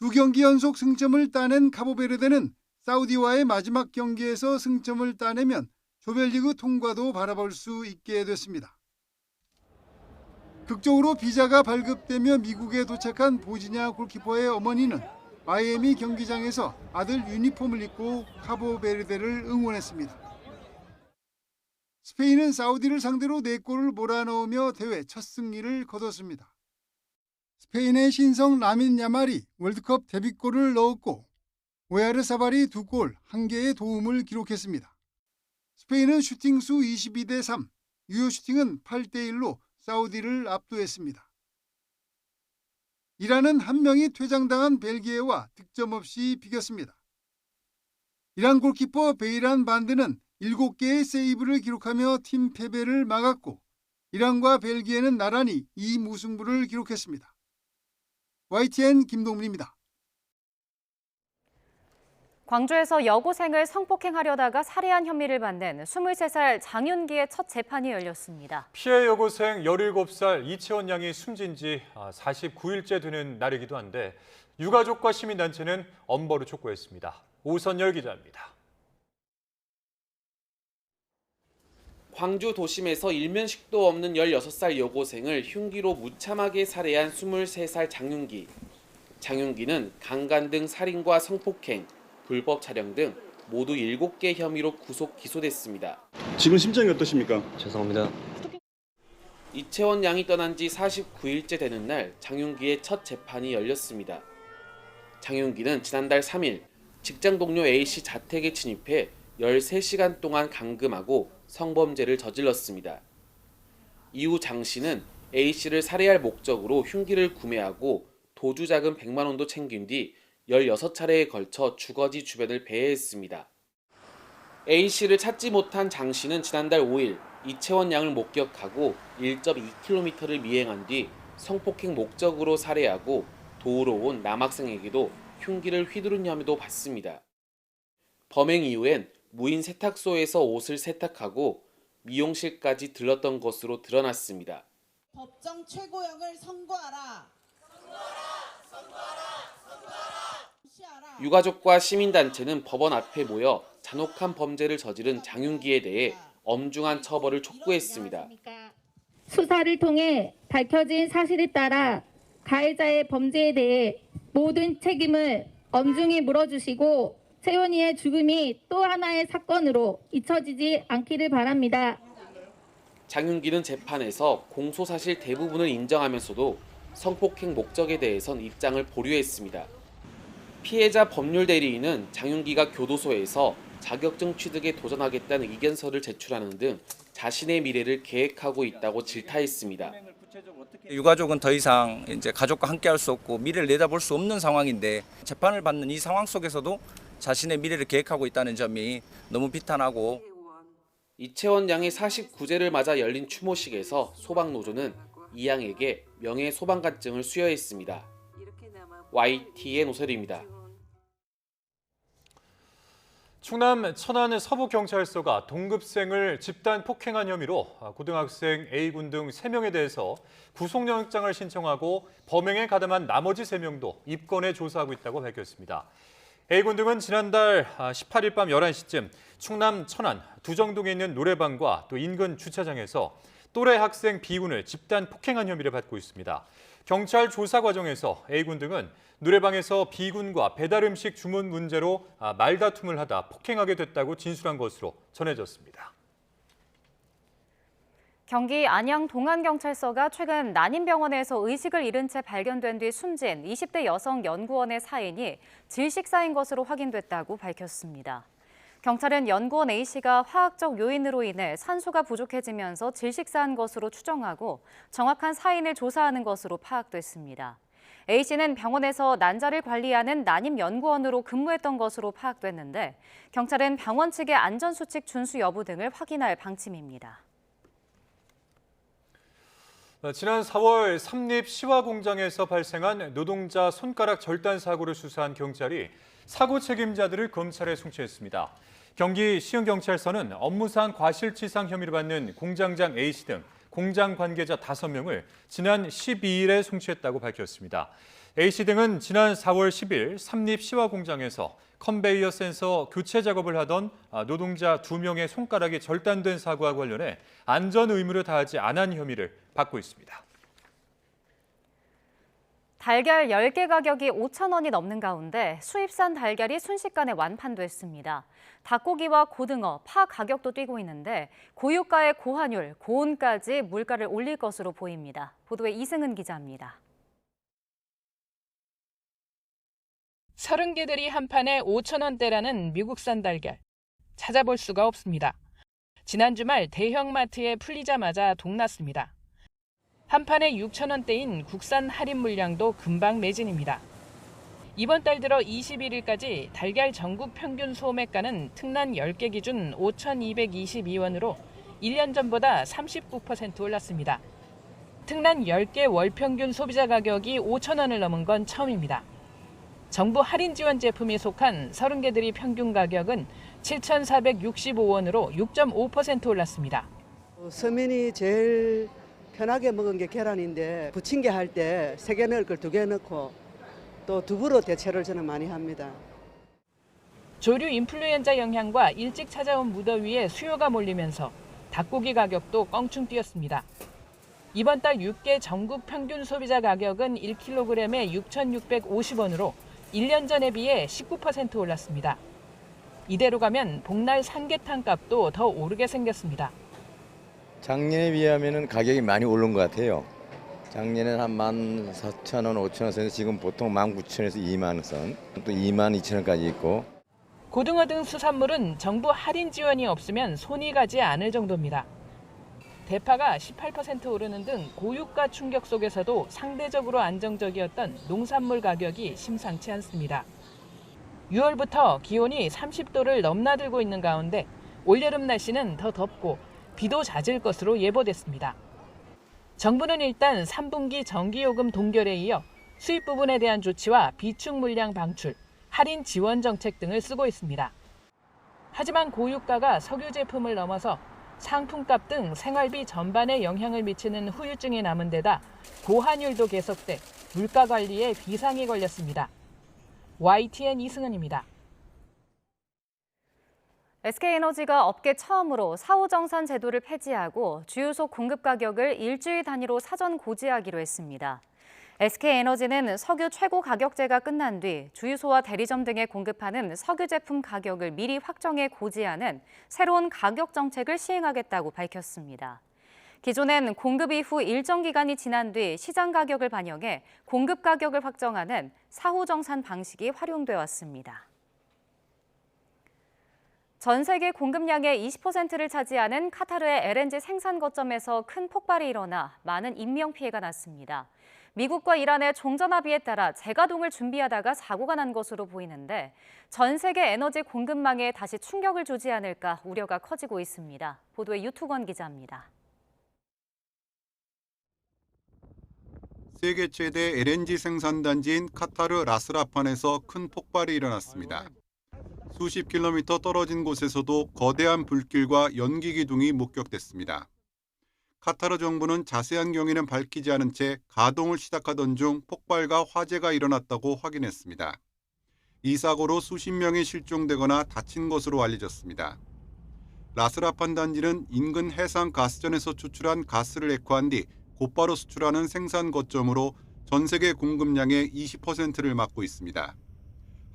두 경기 연속 승점을 따낸 카보베르데는 사우디와의 마지막 경기에서 승점을 따내면 조별리그 통과도 바라볼 수 있게 됐습니다. 극적으로 비자가 발급되며 미국에 도착한 보지냐 골키퍼의 어머니는 마이애미 경기장에서 아들 유니폼을 입고 카보베르데를 응원했습니다. 스페인은 사우디를 상대로 4골을 몰아넣으며 대회 첫 승리를 거뒀습니다. 스페인의 신성 라민 야말이 월드컵 데뷔골을 넣었고 오야르사발이 2골, 1개의 도움을 기록했습니다. 스페인은 슈팅수 22대 3, 유효 슈팅은 8대 1로 사우디를 압도했습니다. 이란은 한 명이 퇴장당한 벨기에와 득점 없이 비겼습니다. 이란 골키퍼 베이란 반드는 7개의 세이브를 기록하며 팀 패배를 막았고 이란과 벨기에는 나란히 2무승부를 기록했습니다. YTN 김동문입니다. 광주에서 여고생을 성폭행하려다가 살해한 혐의를 받는 23살 장윤기의 첫 재판이 열렸습니다. 피해 여고생 17살 이채원 양이 숨진 지 49일째 되는 날이기도 한데 유가족과 시민단체는 엄벌을 촉구했습니다. 오선열 기자입니다. 광주 도심에서 일면식도 없는 16살 여고생을 흉기로 무참하게 살해한 23살 장윤기. 장윤기는 강간 등 살인과 성폭행, 불법 촬영 등 모두 7개 혐의로 구속 기소됐습니다. 지금 심정이 어떠십니까? 죄송합니다. 이채원 양이 떠난 지 49일째 되는 날 장윤기의 첫 재판이 열렸습니다. 장윤기는 지난달 3일 직장 동료 A씨 자택에 침입해 13시간 동안 감금하고 성범죄를 저질렀습니다. 이후 장 씨는 A씨를 살해할 목적으로 흉기를 구매하고 도주 자금 100만 원도 챙긴 뒤 16차례에 걸쳐 주거지 주변을 배회했습니다. A씨를 찾지 못한 장 씨는 지난달 5일 이채원 양을 목격하고 1.2km를 미행한 뒤 성폭행 목적으로 살해하고 도우러 온 남학생에게도 흉기를 휘두른 혐의도 받습니다. 범행 이후엔 무인 세탁소에서 옷을 세탁하고 미용실까지 들렀던 것으로 드러났습니다. 법정 최고형을 선고하라. 유가족과 시민단체는 법원 앞에 모여 잔혹한 범죄를 저지른 장윤기에 대해 엄중한 처벌을 촉구했습니다. 수사를 통해 밝혀진 사실에 따라 가해자의 범죄에 대해 모든 책임을 엄중히 물어주시고 채원이의 죽음이 또 하나의 사건으로 잊혀지지 않기를 바랍니다. 장윤기는 재판에서 공소사실 대부분을 인정하면서도 성폭행 목적에 대해선 입장을 보류했습니다. 피해자 법률 대리인은 장윤기가 교도소에서 자격증 취득에 도전하겠다는 의견서를 제출하는 등 자신의 미래를 계획하고 있다고 질타했습니다. 유가족은 더 이상 이제 가족과 함께할 수 없고 미래를 내다볼 수 없는 상황인데 재판을 받는 이 상황 속에서도 자신의 미래를 계획하고 있다는 점이 너무 비탄하고. 이채원 양의 49제를 맞아 열린 추모식에서 소방노조는 이 양에게 명예 소방관증을 수여했습니다. YTN 오설입니다. 충남 천안 서부경찰서가 동급생을 집단 폭행한 혐의로 고등학생 A군 등 3명에 대해서 구속영장을 신청하고 범행에 가담한 나머지 3명도 입건해 조사하고 있다고 밝혔습니다. A군 등은 지난달 18일 밤 11시쯤 충남 천안 두정동에 있는 노래방과 또 인근 주차장에서 또래 학생 B군을 집단 폭행한 혐의를 받고 있습니다. 경찰 조사 과정에서 A군 등은 노래방에서 B군과 배달 음식 주문 문제로 말다툼을 하다 폭행하게 됐다고 진술한 것으로 전해졌습니다. 경기 안양 동안경찰서가 최근 난임병원에서 의식을 잃은 채 발견된 뒤 숨진 20대 여성 연구원의 사인이 질식사인 것으로 확인됐다고 밝혔습니다. 경찰은 연구원 A씨가 화학적 요인으로 인해 산소가 부족해지면서 질식사한 것으로 추정하고 정확한 사인을 조사하는 것으로 파악됐습니다. A씨는 병원에서 난자를 관리하는 난임연구원으로 근무했던 것으로 파악됐는데 경찰은 병원 측의 안전수칙 준수 여부 등을 확인할 방침입니다. 지난 4월 삼립 시화 공장에서 발생한 노동자 손가락 절단 사고를 수사한 경찰이 사고 책임자들을 검찰에 송치했습니다. 경기 시흥경찰서는 업무상 과실치상 혐의를 받는 공장장 A씨 등 공장 관계자 5명을 지난 12일에 송치했다고 밝혔습니다. A씨 등은 지난 4월 10일 삼립 시화 공장에서 컨베이어 센서 교체 작업을 하던 노동자 2명의 손가락이 절단된 사고와 관련해 안전 의무를 다하지 않은 혐의를 받고 있습니다. 달걀 10개 가격이 5,000원이 넘는 가운데 수입산 달걀이 순식간에 완판됐습니다. 닭고기와 고등어, 파 가격도 뛰고 있는데 고유가의 고환율, 고온까지 물가를 올릴 것으로 보입니다. 보도에 이승은 기자입니다. 30개들이 한 판에 5,000원대라는 미국산 달걀. 찾아볼 수가 없습니다. 지난 주말 대형마트에 풀리자마자 동났습니다. 한 판에 6,000원대인 국산 할인 물량도 금방 매진입니다. 이번 달 들어 21일까지 달걀 전국 평균 소매가는 특란 10개 기준 5,222원으로 1년 전보다 39% 올랐습니다. 특란 10개 월 평균 소비자 가격이 5,000원을 넘은 건 처음입니다. 정부 할인 지원 제품이 속한 30개들이 평균 가격은 7,465원으로 6.5% 올랐습니다. 서민이 제일 편하게 먹은 게 계란인데 부침개 할 때 3개 넣을 걸 2개 넣고 또 두부로 대체를 저는 많이 합니다. 조류 인플루엔자 영향과 일찍 찾아온 무더위에 수요가 몰리면서 닭고기 가격도 껑충 뛰었습니다. 이번 달 6개 전국 평균 소비자 가격은 1kg에 6,650원으로 1년 전에 비해 19% 올랐습니다. 이대로 가면 복날 삼계탕 값도 더 오르게 생겼습니다. 작년에 비하면 가격이 많이 오른 것 같아요. 작년에는 한 14,000원, 5,000원 선에서 지금 보통 19,000원에서 2만 원 선, 또 2만 2,000원까지 있고. 고등어 등 수산물은 정부 할인 지원이 없으면 손이 가지 않을 정도입니다. 대파가 18% 오르는 등 고유가 충격 속에서도 상대적으로 안정적이었던 농산물 가격이 심상치 않습니다. 6월부터 기온이 30도를 넘나들고 있는 가운데 올여름 날씨는 더 덥고 비도 잦을 것으로 예보됐습니다. 정부는 일단 3분기 전기요금 동결에 이어 수입 부분에 대한 조치와 비축 물량 방출, 할인 지원 정책 등을 쓰고 있습니다. 하지만 고유가가 석유 제품을 넘어서 상품값 등 생활비 전반에 영향을 미치는 후유증이 남은 데다 고환율도 계속돼 물가 관리에 비상이 걸렸습니다. YTN 이승은입니다. SK에너지가 업계 처음으로 4호정산 제도를 폐지하고 주유소 공급 가격을 일주일 단위로 사전 고지하기로 했습니다. SK에너지는 석유 최고 가격제가 끝난 뒤 주유소와 대리점 등에 공급하는 석유 제품 가격을 미리 확정해 고지하는 새로운 가격 정책을 시행하겠다고 밝혔습니다. 기존엔 공급 이후 일정 기간이 지난 뒤 시장 가격을 반영해 공급 가격을 확정하는 4호정산 방식이 활용돼 왔습니다. 전 세계 공급량의 20%를 차지하는 카타르의 LNG 생산 거점에서 큰 폭발이 일어나 많은 인명피해가 났습니다. 미국과 이란의 종전합의에 따라 재가동을 준비하다가 사고가 난 것으로 보이는데 전 세계 에너지 공급망에 다시 충격을 주지 않을까 우려가 커지고 있습니다. 보도에 유투건 기자입니다. 세계 최대 LNG 생산단지인 카타르 라스라판에서 큰 폭발이 일어났습니다. 수십 킬로미터 떨어진 곳에서도 거대한 불길과 연기 기둥이 목격됐습니다. 카타르 정부는 자세한 경위는 밝히지 않은 채 가동을 시작하던 중 폭발과 화재가 일어났다고 확인했습니다. 이 사고로 수십 명이 실종되거나 다친 것으로 알려졌습니다. 라스라판 단지는 인근 해상 가스전에서 추출한 가스를 액화한 뒤 곧바로 수출하는 생산 거점으로 전 세계 공급량의 20%를 맡고 있습니다.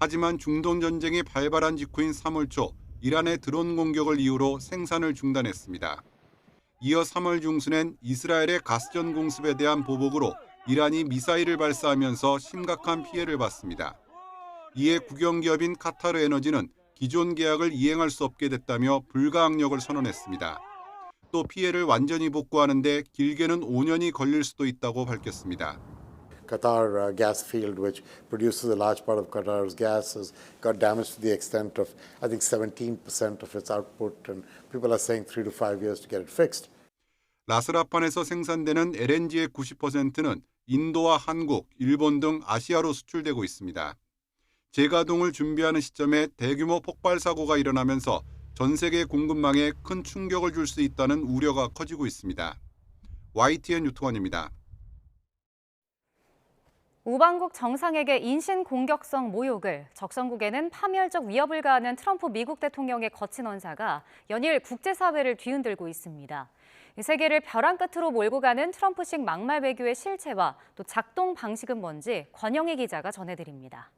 하지만 중동 전쟁이 발발한 직후인 3월 초 이란의 드론 공격을 이유로 생산을 중단했습니다. 이어 3월 중순엔 이스라엘의 가스전 공습에 대한 보복으로 이란이 미사일을 발사하면서 심각한 피해를 봤습니다. 이에 국영기업인 카타르 에너지는 기존 계약을 이행할 수 없게 됐다며 불가항력을 선언했습니다. 또 피해를 완전히 복구하는데 길게는 5년이 걸릴 수도 있다고 밝혔습니다. Qatar gas field, which produces a large part of Qatar's gas, has got damaged to the extent of, I think, 17% of its output, and people are saying 3 to 5 years to get it fixed. 라스라판에서 생산되는 LNG의 90%는 인도와 한국, 일본 등 아시아로 수출되고 있습니다. 재가동을 준비하는 시점에 대규모 폭발 사고가 일어나면서 전 세계 공급망에 큰 충격을 줄 수 있다는 우려가 커지고 있습니다. YTN 유통원입니다. 우방국 정상에게 인신 공격성 모욕을, 적성국에는 파멸적 위협을 가하는 트럼프 미국 대통령의 거친 언사가 연일 국제사회를 뒤흔들고 있습니다. 세계를 벼랑 끝으로 몰고 가는 트럼프식 막말 외교의 실체와 또 작동 방식은 뭔지 권영희 기자가 전해드립니다.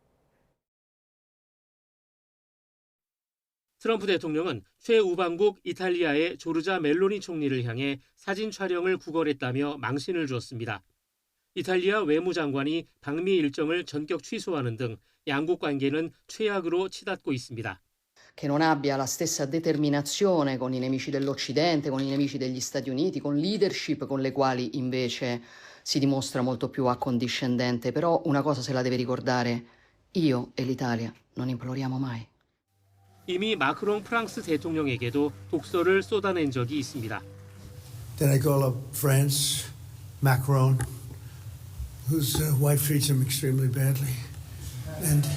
트럼프 대통령은 최우방국 이탈리아의 조르자 멜로니 총리를 향해 사진 촬영을 구걸했다며 망신을 주었습니다. 이탈리아 외무장관이 방미 일정을 전격 취소하는 등 양국 관계는 최악으로 치닫고 있습니다. Che non abbia la stessa determinazione con i nemici dell'Occidente, con i nemici degli Stati Uniti, con leadership con le quali invece si dimostra molto più accondiscendente. Però una cosa se la deve ricordare, io e l'Italia non imploriamo mai. 이미 마크롱 프랑스 대통령에게도 독서를 쏟아낸 적이 있습니다. Then I call up France, Macron, whose wife treats him extremely badly, and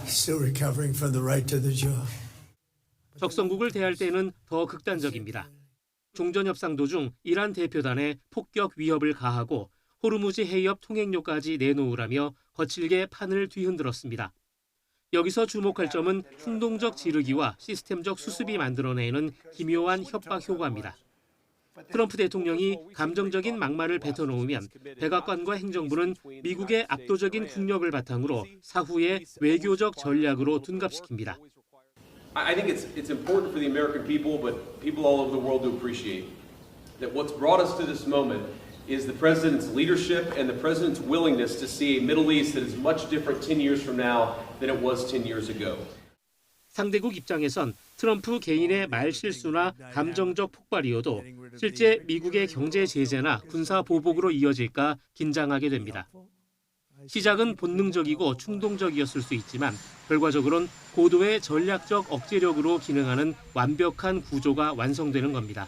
still recovering from the right to the jaw. 적성국을 대할 때는 더 극단적입니다. 종전협상 도중 이란 대표단에 폭격 위협을 가하고 호르무즈 해협 통행료까지 내놓으라며 거칠게 판을 뒤흔들었습니다. 여기서 주목할 점은 충동적 지르기와 시스템적 수습이 만들어내는 기묘한 협박 효과입니다. 트럼프 대통령이 감정적인 막말을 뱉어놓으면 백악관과 행정부는 미국의 압도적인 국력을 바탕으로 사후에 외교적 전략으로 둔갑시킵니다. I think it's important for the American people, but people all over the world to appreciate that what's brought us to this moment is the president's leadership and the president's willingness to see a Middle East that is much different 10 years from now than it was 10 years ago. 상대국 입장에선 트럼프 개인의 말실수나 감정적 폭발이어도 실제 미국의 경제 제재나 군사 보복으로 이어질까 긴장하게 됩니다. 시작은 본능적이고 충동적이었을 수 있지만 결과적으로는 고도의 전략적 억제력으로 기능하는 완벽한 구조가 완성되는 겁니다.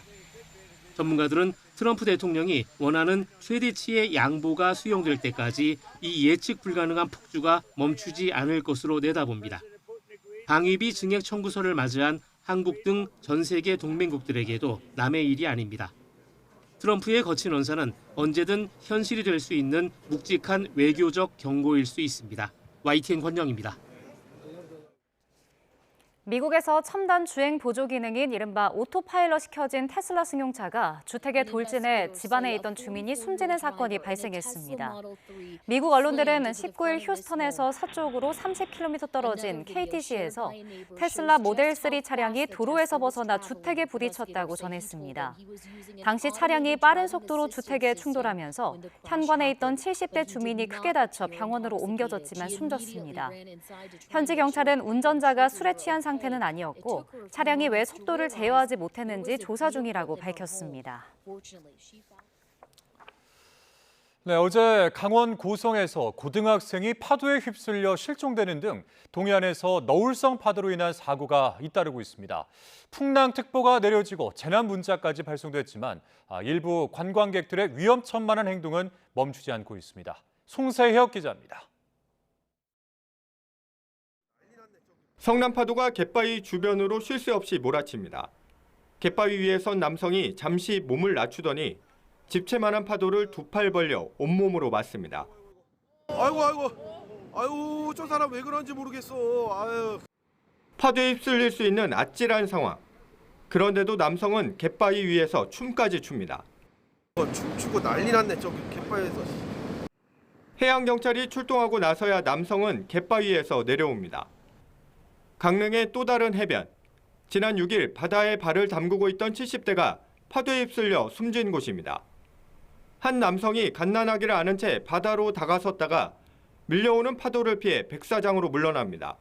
전문가들은 트럼프 대통령이 원하는 최대치의 양보가 수용될 때까지 이 예측 불가능한 폭주가 멈추지 않을 것으로 내다봅니다. 방위비 증액 청구서를 맞이한 한국 등 전 세계 동맹국들에게도 남의 일이 아닙니다. 트럼프의 거친 언사는 언제든 현실이 될 수 있는 묵직한 외교적 경고일 수 있습니다. YTN 권영입니다. 미국에서 첨단 주행 보조 기능인 이른바 오토파일럿이 켜진 테슬라 승용차가 주택에 돌진해 집안에 있던 주민이 숨지는 사건이 발생했습니다. 미국 언론들은 19일 휴스턴에서 서쪽으로 30km 떨어진 KTC에서 테슬라 모델 3 차량이 도로에서 벗어나 주택에 부딪혔다고 전했습니다. 당시 차량이 빠른 속도로 주택에 충돌하면서 현관에 있던 70대 주민이 크게 다쳐 병원으로 옮겨졌지만 숨졌습니다. 현지 경찰은 운전자가 술에 취한 상태는 아니었고 차량이 왜 속도를 제어하지 못했는지 조사 중이라고 밝혔습니다. 네, 어제 강원 고성에서 고등학생이 파도에 휩쓸려 실종되는 등 동해안에서 너울성 파도로 인한 사고가 잇따르고 있습니다. 풍랑특보가 내려지고 재난 문자까지 발송됐지만 일부 관광객들의 위험천만한 행동은 멈추지 않고 있습니다. 송세혁 기자입니다. 성남 파도가 갯바위 주변으로 쉴 새 없이 몰아칩니다. 갯바위 위에 선 남성이 잠시 몸을 낮추더니 집채만한 파도를 두 팔 벌려 온몸으로 맞습니다. 아이고 저 사람 왜 그런지 모르겠어. 아유. 파도에 휩쓸릴 수 있는 아찔한 상황. 그런데도 남성은 갯바위 위에서 춤까지 춥니다. 춤추고 난리 났네 저기 갯바위에서. 해양경찰이 출동하고 나서야 남성은 갯바위에서 내려옵니다. 강릉의 또 다른 해변. 지난 6일 바다에 발을 담그고 있던 70대가 파도에 휩쓸려 숨진 곳입니다. 한 남성이 갓난아기를 안은 채 바다로 다가섰다가 밀려오는 파도를 피해 백사장으로 물러납니다.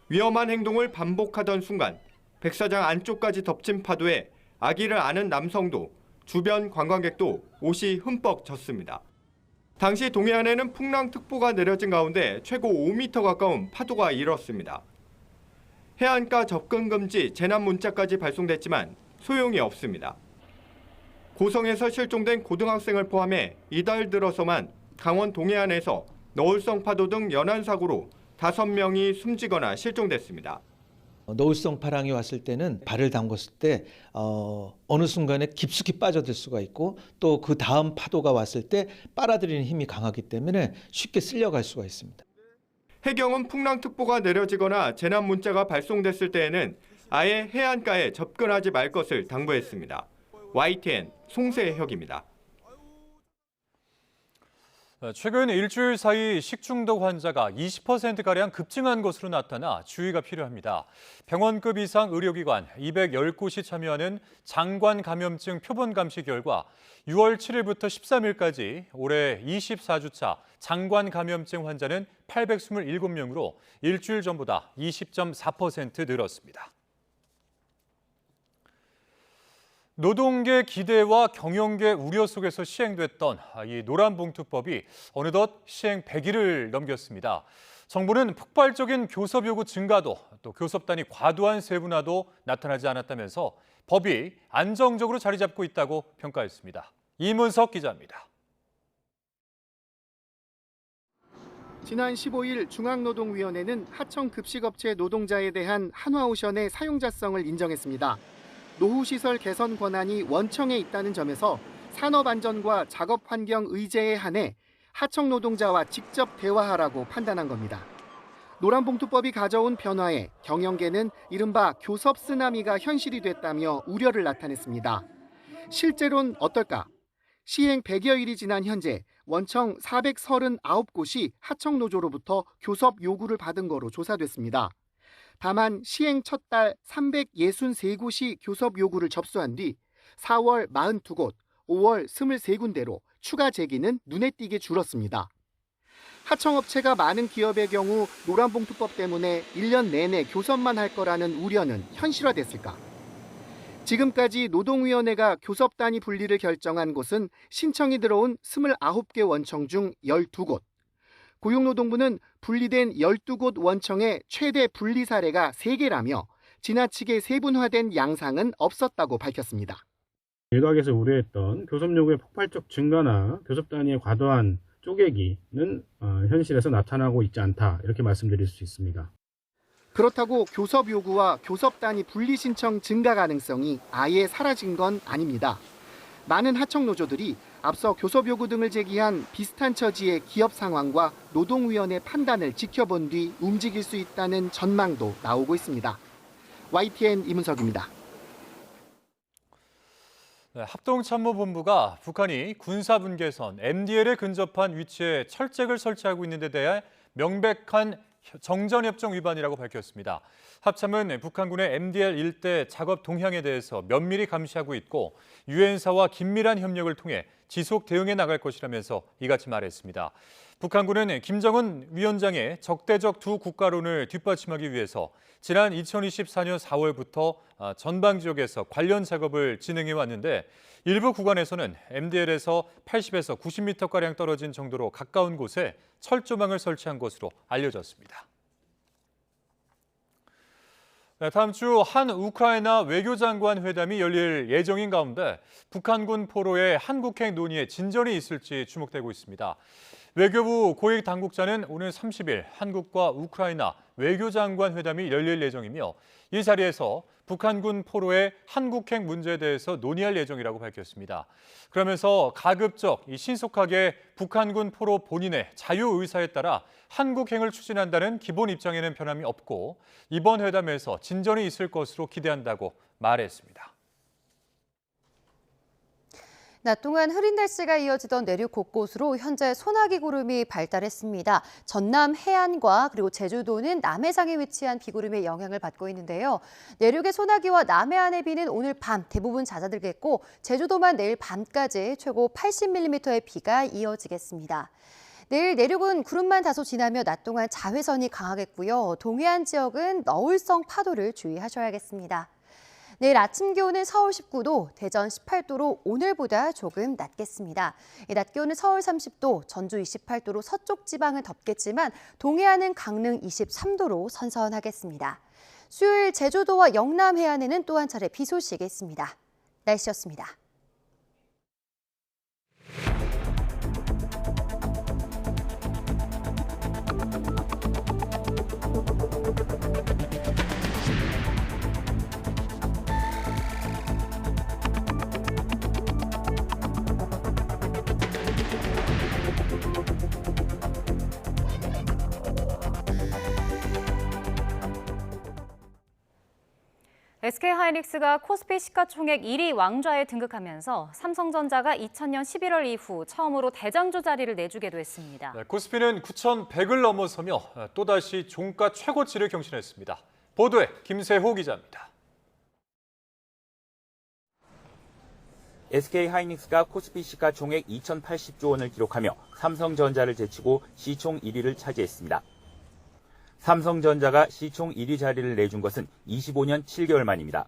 위험한 행동을 반복하던 순간 백사장 안쪽까지 덮친 파도에 아기를 안은 남성도 주변 관광객도 옷이 흠뻑 젖습니다. 당시 동해안에는 풍랑특보가 내려진 가운데 최고 5m 가까운 파도가 일었습니다. 해안가 접근 금지 재난 문자까지 발송됐지만 소용이 없습니다. 고성에서 실종된 고등학생을 포함해 이달 들어서만 강원 동해안에서 너울성 파도 등 연안 사고로 5명이 숨지거나 실종됐습니다. 노을성 파랑이 왔을 때는 발을 담궜을 때 어느 순간에 깊숙이 빠져들 수가 있고 또 그 다음 파도가 왔을 때 빨아들이는 힘이 강하기 때문에 쉽게 쓸려갈 수가 있습니다. 해경은 풍랑특보가 내려지거나 재난 문자가 발송됐을 때에는 아예 해안가에 접근하지 말 것을 당부했습니다. YTN 송세혁입니다. 최근 일주일 사이 식중독 환자가 20%가량 급증한 것으로 나타나 주의가 필요합니다. 병원급 이상 의료기관 210곳이 참여하는 장관 감염증 표본 감시 결과 6월 7일부터 13일까지 올해 24주차 장관 감염증 환자는 827명으로 일주일 전보다 20.4% 늘었습니다. 노동계 기대와 경영계 우려 속에서 시행됐던 이 노란봉투법이 어느덧 시행 100일을 넘겼습니다. 정부는 폭발적인 교섭 요구 증가도 또 교섭 단위 과도한 세분화도 나타나지 않았다면서 법이 안정적으로 자리 잡고 있다고 평가했습니다. 이문석 기자입니다. 지난 15일 중앙노동위원회는 하청급식업체 노동자에 대한 한화오션의 사용자성을 인정했습니다. 노후시설 개선 권한이 원청에 있다는 점에서 산업안전과 작업환경 의제에 한해 하청 노동자와 직접 대화하라고 판단한 겁니다. 노란봉투법이 가져온 변화에 경영계는 이른바 교섭 쓰나미가 현실이 됐다며 우려를 나타냈습니다. 실제로는 어떨까? 시행 100여일이 지난 현재 원청 439곳이 하청 노조로부터 교섭 요구를 받은 거로 조사됐습니다. 다만 시행 첫 달 363곳이 교섭 요구를 접수한 뒤 4월 42곳, 5월 23군데로 추가 제기는 눈에 띄게 줄었습니다. 하청업체가 많은 기업의 경우 노란봉투법 때문에 1년 내내 교섭만 할 거라는 우려는 현실화됐을까? 지금까지 노동위원회가 교섭 단위 분리를 결정한 곳은 신청이 들어온 29개 원청 중 12곳. 고용노동부는 분리된 12곳 원청의 최대 분리 사례가 3개라며 지나치게 세분화된 양상은 없었다고 밝혔습니다. 일각에서 우려했던 교섭 요구의 폭발적 증가나 교섭 단위의 과도한 쪼개기는 현실에서 나타나고 있지 않다, 이렇게 말씀드릴 수 있습니다. 그렇다고 교섭 요구와 교섭 단위 분리 신청 증가 가능성이 아예 사라진 건 아닙니다. 많은 하청 노조들이 앞서 교섭 요구 등을 제기한 비슷한 처지의 기업 상황과 노동위원회 판단을 지켜본 뒤 움직일 수 있다는 전망도 나오고 있습니다. YTN 이문석입니다. 합동참모본부가 북한이 군사분계선 MDL에 근접한 위치에 철책을 설치하고 있는 데 대해 명백한 정전협정 위반이라고 밝혔습니다. 합참은 북한군의 MDL 일대 작업 동향에 대해서 면밀히 감시하고 있고 유엔사와 긴밀한 협력을 통해 지속 대응해 나갈 것이라면서 이같이 말했습니다. 북한군은 김정은 위원장의 적대적 두 국가론을 뒷받침하기 위해서 지난 2024년 4월부터 전방 지역에서 관련 작업을 진행해 왔는데 일부 구간에서는 MDL에서 80에서 90m가량 떨어진 정도로 가까운 곳에 철조망을 설치한 것으로 알려졌습니다. 다음 주 한 우크라이나 외교장관 회담이 열릴 예정인 가운데 북한군 포로의 한국행 논의에 진전이 있을지 주목되고 있습니다. 외교부 고위 당국자는 오늘 30일 한국과 우크라이나 외교장관 회담이 열릴 예정이며 이 자리에서 북한군 포로의 한국행 문제에 대해서 논의할 예정이라고 밝혔습니다. 그러면서 가급적 신속하게 북한군 포로 본인의 자유의사에 따라 한국행을 추진한다는 기본 입장에는 변함이 없고 이번 회담에서 진전이 있을 것으로 기대한다고 말했습니다. 낮 동안 흐린 날씨가 이어지던 내륙 곳곳으로 현재 소나기 구름이 발달했습니다. 전남 해안과 그리고 제주도는 남해상에 위치한 비구름의 영향을 받고 있는데요. 내륙의 소나기와 남해안의 비는 오늘 밤 대부분 잦아들겠고 제주도만 내일 밤까지 최고 80mm의 비가 이어지겠습니다. 내일 내륙은 구름만 다소 지나며 낮 동안 자외선이 강하겠고요. 동해안 지역은 너울성 파도를 주의하셔야겠습니다. 내일 아침 기온은 서울 19도, 대전 18도로 오늘보다 조금 낮겠습니다. 낮 기온은 서울 30도, 전주 28도로 서쪽 지방은 덥겠지만 동해안은 강릉 23도로 선선하겠습니다. 수요일 제주도와 영남 해안에는 또 한 차례 비 소식이 있습니다. 날씨였습니다. SK하이닉스가 코스피 시가총액 1위 왕좌에 등극하면서 삼성전자가 2000년 11월 이후 처음으로 대장주 자리를 내주게도 했습니다. 코스피는 9,100을 넘어서며 또다시 종가 최고치를 경신했습니다. 보도에 김세호 기자입니다. SK하이닉스가 코스피 시가총액 2,080조 원을 기록하며 삼성전자를 제치고 시총 1위를 차지했습니다. 삼성전자가 시총 1위 자리를 내준 것은 25년 7개월 만입니다.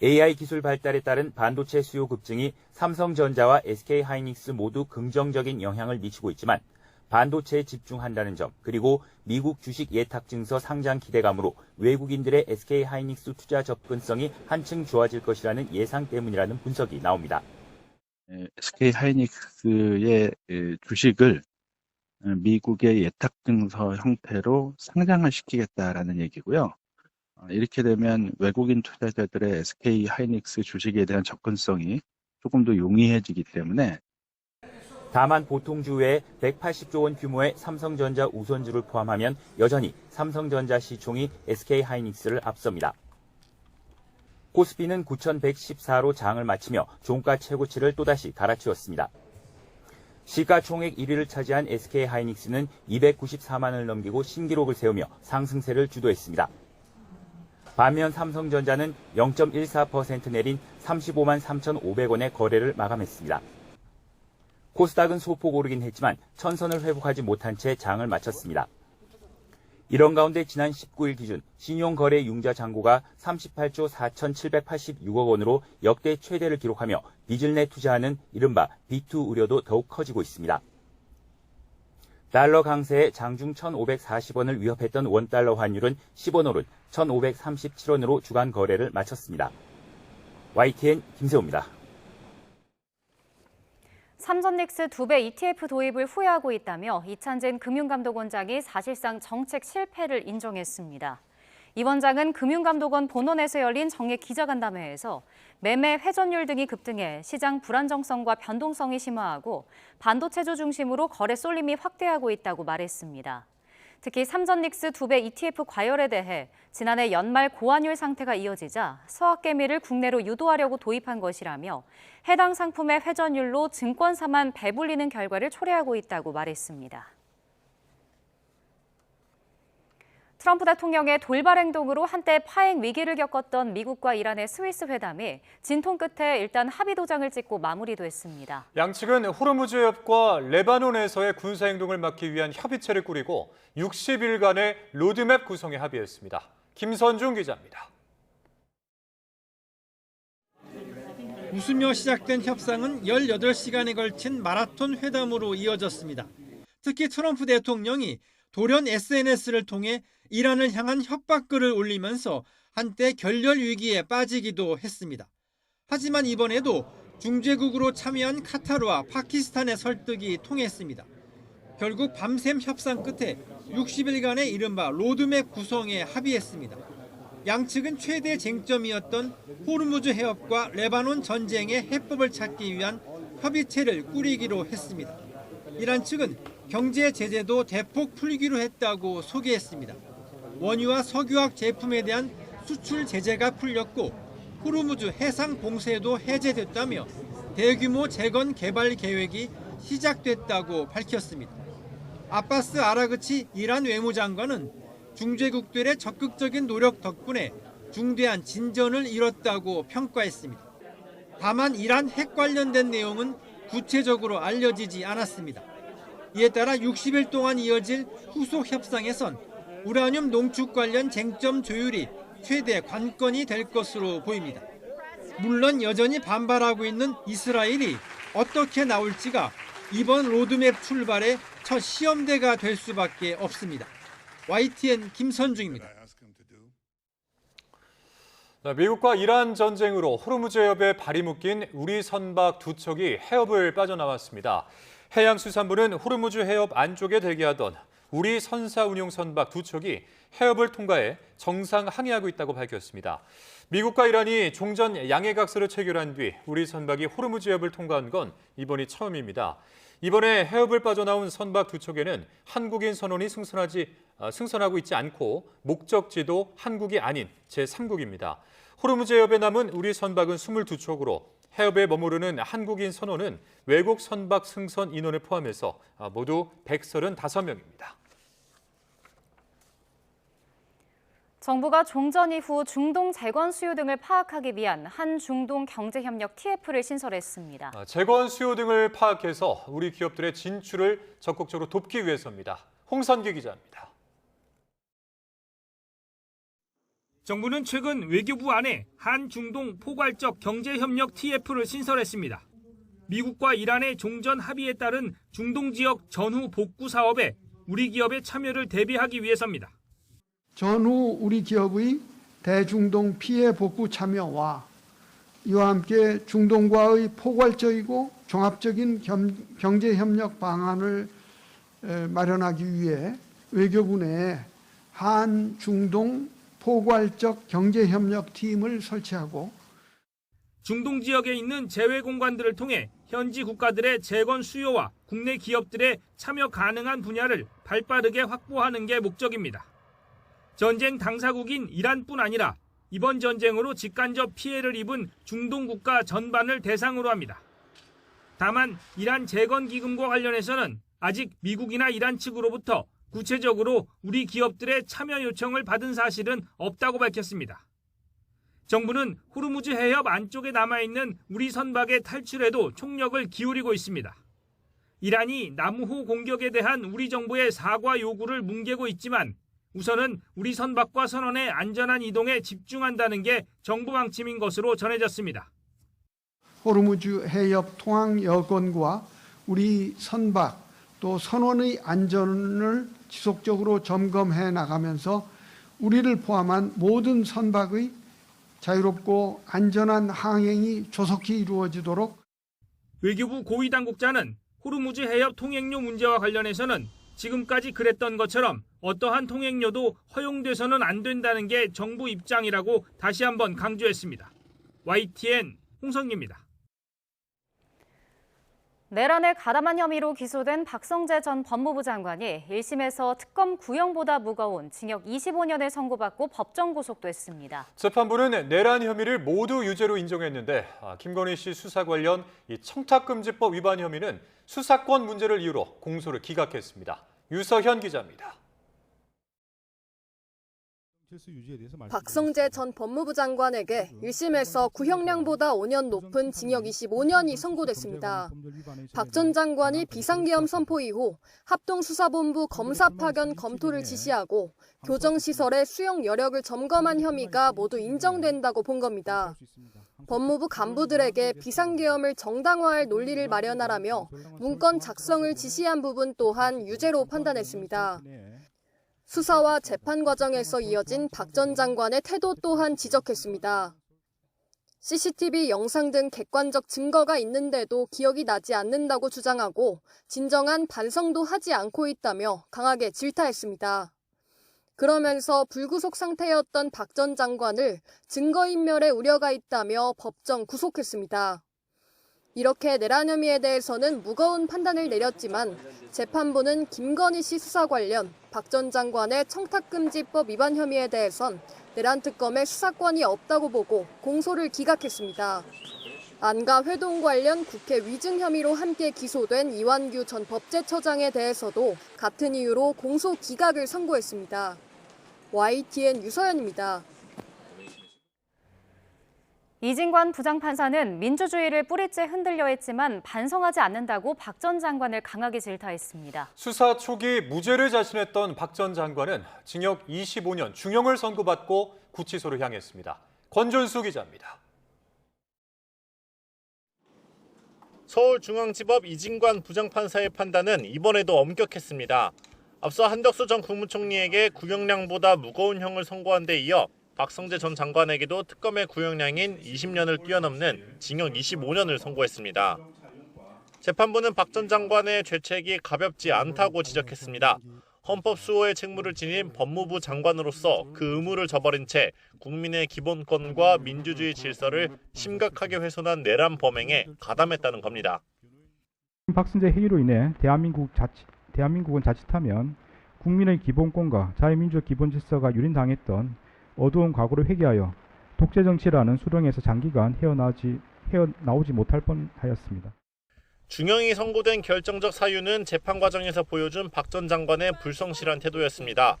AI 기술 발달에 따른 반도체 수요 급증이 삼성전자와 SK하이닉스 모두 긍정적인 영향을 미치고 있지만 반도체에 집중한다는 점 그리고 미국 주식 예탁 증서 상장 기대감으로 외국인들의 SK하이닉스 투자 접근성이 한층 좋아질 것이라는 예상 때문이라는 분석이 나옵니다. SK하이닉스의 주식을 미국의 예탁증서 형태로 상장을 시키겠다라는 얘기고요. 이렇게 되면 외국인 투자자들의 SK하이닉스 주식에 대한 접근성이 조금 더 용이해지기 때문에 다만 보통주 외에 180조 원 규모의 삼성전자 우선주를 포함하면 여전히 삼성전자 시총이 SK하이닉스를 앞섭니다. 코스피는 9,114로 장을 마치며 종가 최고치를 또다시 갈아치웠습니다. 시가총액 1위를 차지한 SK하이닉스는 294만을 넘기고 신기록을 세우며 상승세를 주도했습니다. 반면 삼성전자는 0.14% 내린 35만 3,500원의 거래를 마감했습니다. 코스닥은 소폭 오르긴 했지만 천선을 회복하지 못한 채 장을 마쳤습니다. 이런 가운데 지난 19일 기준 신용거래 융자 잔고가 38조 4,786억 원으로 역대 최대를 기록하며 빚을 내 투자하는 이른바 B2 우려도 더욱 커지고 있습니다. 달러 강세에 장중 1,540원을 위협했던 원달러 환율은 10원 오른 1,537원으로 주간 거래를 마쳤습니다. YTN 김세호입니다. 삼성넥스 2배 ETF 도입을 후회하고 있다며 이찬진 금융감독원장이 사실상 정책 실패를 인정했습니다. 이 원장은 금융감독원 본원에서 열린 정례 기자간담회에서 매매 회전율 등이 급등해 시장 불안정성과 변동성이 심화하고 반도체주 중심으로 거래 쏠림이 확대하고 있다고 말했습니다. 특히 삼성넥스 2배 ETF 과열에 대해 지난해 연말 고환율 상태가 이어지자 서학개미를 국내로 유도하려고 도입한 것이라며 해당 상품의 회전율로 증권사만 배불리는 결과를 초래하고 있다고 말했습니다. 트럼프 대통령의 돌발 행동으로 한때 파행 위기를 겪었던 미국과 이란의 스위스 회담이 진통 끝에 일단 합의 도장을 찍고 마무리됐습니다. 양측은 호르무즈 해협과 레바논에서의 군사 행동을 막기 위한 협의체를 꾸리고 60일간의 로드맵 구성에 합의했습니다. 김선중 기자입니다. 웃으며 시작된 협상은 18시간에 걸친 마라톤 회담으로 이어졌습니다. 특히 트럼프 대통령이 돌연 SNS를 통해 이란을 향한 협박글을 올리면서 한때 결렬 위기에 빠지기도 했습니다. 하지만 이번에도 중재국으로 참여한 카타르와 파키스탄의 설득이 통했습니다. 결국 밤샘 협상 끝에 60일간의 이른바 로드맵 구성에 합의했습니다. 양측은 최대 쟁점이었던 호르무즈 해협과 레바논 전쟁의 해법을 찾기 위한 협의체를 꾸리기로 했습니다. 이란 측은 경제 제재도 대폭 풀기로 했다고 소개했습니다. 원유와 석유화학 제품에 대한 수출 제재가 풀렸고 호르무즈 해상 봉쇄도 해제됐다며 대규모 재건 개발 계획이 시작됐다고 밝혔습니다. 아바스 아라그치 이란 외무장관은 중재국들의 적극적인 노력 덕분에 중대한 진전을 이뤘다고 평가했습니다. 다만 이란 핵 관련된 내용은 구체적으로 알려지지 않았습니다. 이에 따라 60일 동안 이어질 후속 협상에선 우라늄 농축 관련 쟁점 조율이 최대 관건이 될 것으로 보입니다. 물론 여전히 반발하고 있는 이스라엘이 어떻게 나올지가 이번 로드맵 출발의 첫 시험대가 될 수밖에 없습니다. YTN 김선중입니다. 미국과 이란 전쟁으로 호르무즈 해협에 발이 묶인 우리 선박 두 척이 해협을 빠져나왔습니다. 해양수산부는 호르무즈 해협 안쪽에 대기하던 우리 선사운용 선박 두 척이 해협을 통과해 정상 항해하고 있다고 밝혔습니다. 미국과 이란이 종전 양해각서를 체결한 뒤 우리 선박이 호르무즈 해협을 통과한 건 이번이 처음입니다. 이번에 해협을 빠져나온 선박 두 척에는 한국인 선원이 승선하고 있지 않고 목적지도 한국이 아닌 제3국입니다. 호르무즈 해협에 남은 우리 선박은 22척으로 해협에 머무르는 한국인 선원은 외국 선박 승선 인원을 포함해서 모두 135명입니다. 정부가 종전 이후 중동 재건 수요 등을 파악하기 위한 한중동 경제협력 TF를 신설했습니다. 재건 수요 등을 파악해서 우리 기업들의 진출을 적극적으로 돕기 위해서입니다. 홍선기 기자입니다. 정부는 최근 외교부 안에 한중동 포괄적 경제협력 TF를 신설했습니다. 미국과 이란의 종전 합의에 따른 중동 지역 전후 복구 사업에 우리 기업의 참여를 대비하기 위해서입니다. 전후 우리 기업의 대중동 피해 복구 참여와 이와 함께 중동과의 포괄적이고 종합적인 경제협력 방안을 마련하기 위해 외교부 내에 한중동 포괄적 경제협력팀을 설치하고 중동 지역에 있는 제외 공간들을 통해 현지 국가들의 재건 수요와 국내 기업들의 참여 가능한 분야를 발빠르게 확보하는 게 목적입니다. 전쟁 당사국인 이란뿐 아니라 이번 전쟁으로 직간접 피해를 입은 중동 국가 전반을 대상으로 합니다. 다만 이란 재건 기금과 관련해서는 아직 미국이나 이란 측으로부터 구체적으로 우리 기업들의 참여 요청을 받은 사실은 없다고 밝혔습니다. 정부는 호르무즈 해협 안쪽에 남아있는 우리 선박의 탈출에도 총력을 기울이고 있습니다. 이란이 남호 공격에 대한 우리 정부의 사과 요구를 뭉개고 있지만 우선은 우리 선박과 선원의 안전한 이동에 집중한다는 게 정부 방침인 것으로 전해졌습니다. 호르무즈 해협 통항 여건과 우리 선박 또 선원의 안전을 지속적으로 점검해 나가면서 우리를 포함한 모든 선박의 자유롭고 안전한 항행이 조속히 이루어지도록 외교부 고위 당국자는 호르무즈 해협 통행료 문제와 관련해서는 지금까지 그랬던 것처럼 어떠한 통행료도 허용돼서는 안 된다는 게 정부 입장이라고 다시 한번 강조했습니다. YTN 홍성기입니다. 내란을 가담한 혐의로 기소된 박성재 전 법무부 장관이 1심에서 특검 구형보다 무거운 징역 25년을 선고받고 법정 구속됐습니다. 재판부는 내란 혐의를 모두 유죄로 인정했는데 김건희 씨 수사 관련 청탁금지법 위반 혐의는 수사권 문제를 이유로 공소를 기각했습니다. 유서현 기자입니다. 박성재 전 법무부 장관에게 1심에서 구형량보다 5년 높은 징역 25년이 선고됐습니다. 박 전 장관이 비상계엄 선포 이후 합동수사본부 검사 파견 검토를 지시하고 교정시설의 수용 여력을 점검한 혐의가 모두 인정된다고 본 겁니다. 법무부 간부들에게 비상계엄을 정당화할 논리를 마련하라며 문건 작성을 지시한 부분 또한 유죄로 판단했습니다. 수사와 재판 과정에서 이어진 박 전 장관의 태도 또한 지적했습니다. CCTV 영상 등 객관적 증거가 있는데도 기억이 나지 않는다고 주장하고 진정한 반성도 하지 않고 있다며 강하게 질타했습니다. 그러면서 불구속 상태였던 박 전 장관을 증거인멸의 우려가 있다며 법정 구속했습니다. 이렇게 내란 혐의에 대해서는 무거운 판단을 내렸지만 재판부는 김건희 씨 수사 관련 박 전 장관의 청탁금지법 위반 혐의에 대해선 내란 특검에 수사권이 없다고 보고 공소를 기각했습니다. 안가 회동 관련 국회 위증 혐의로 함께 기소된 이완규 전 법제처장에 대해서도 같은 이유로 공소 기각을 선고했습니다. YTN 유서연입니다. 이진관 부장판사는 민주주의를 뿌리째 흔들려 했지만 반성하지 않는다고 박 전 장관을 강하게 질타했습니다. 수사 초기 무죄를 자신했던 박 전 장관은 징역 25년 중형을 선고받고 구치소로 향했습니다. 권준수 기자입니다. 서울중앙지법 이진관 부장판사의 판단은 이번에도 엄격했습니다. 앞서 한덕수 전 국무총리에게 구형량보다 무거운 형을 선고한 데 이어 박성재 전 장관에게도 특검의 구형량인 20년을 뛰어넘는 징역 25년을 선고했습니다. 재판부는 박 전 장관의 죄책이 가볍지 않다고 지적했습니다. 헌법 수호의 책무를 지닌 법무부 장관으로서 그 의무를 저버린 채 국민의 기본권과 민주주의 질서를 심각하게 훼손한 내란 범행에 가담했다는 겁니다. 박성재 회의로 인해 대한민국은 자칫하면 국민의 기본권과 자유민주적 기본 질서가 유린당했던 어두운 과거를 회개하여 독재 정치라는 수렁에서 장기간 헤어나오지 못할 뻔하였습니다. 중형이 선고된 결정적 사유는 재판 과정에서 보여준 박 전 장관의 불성실한 태도였습니다.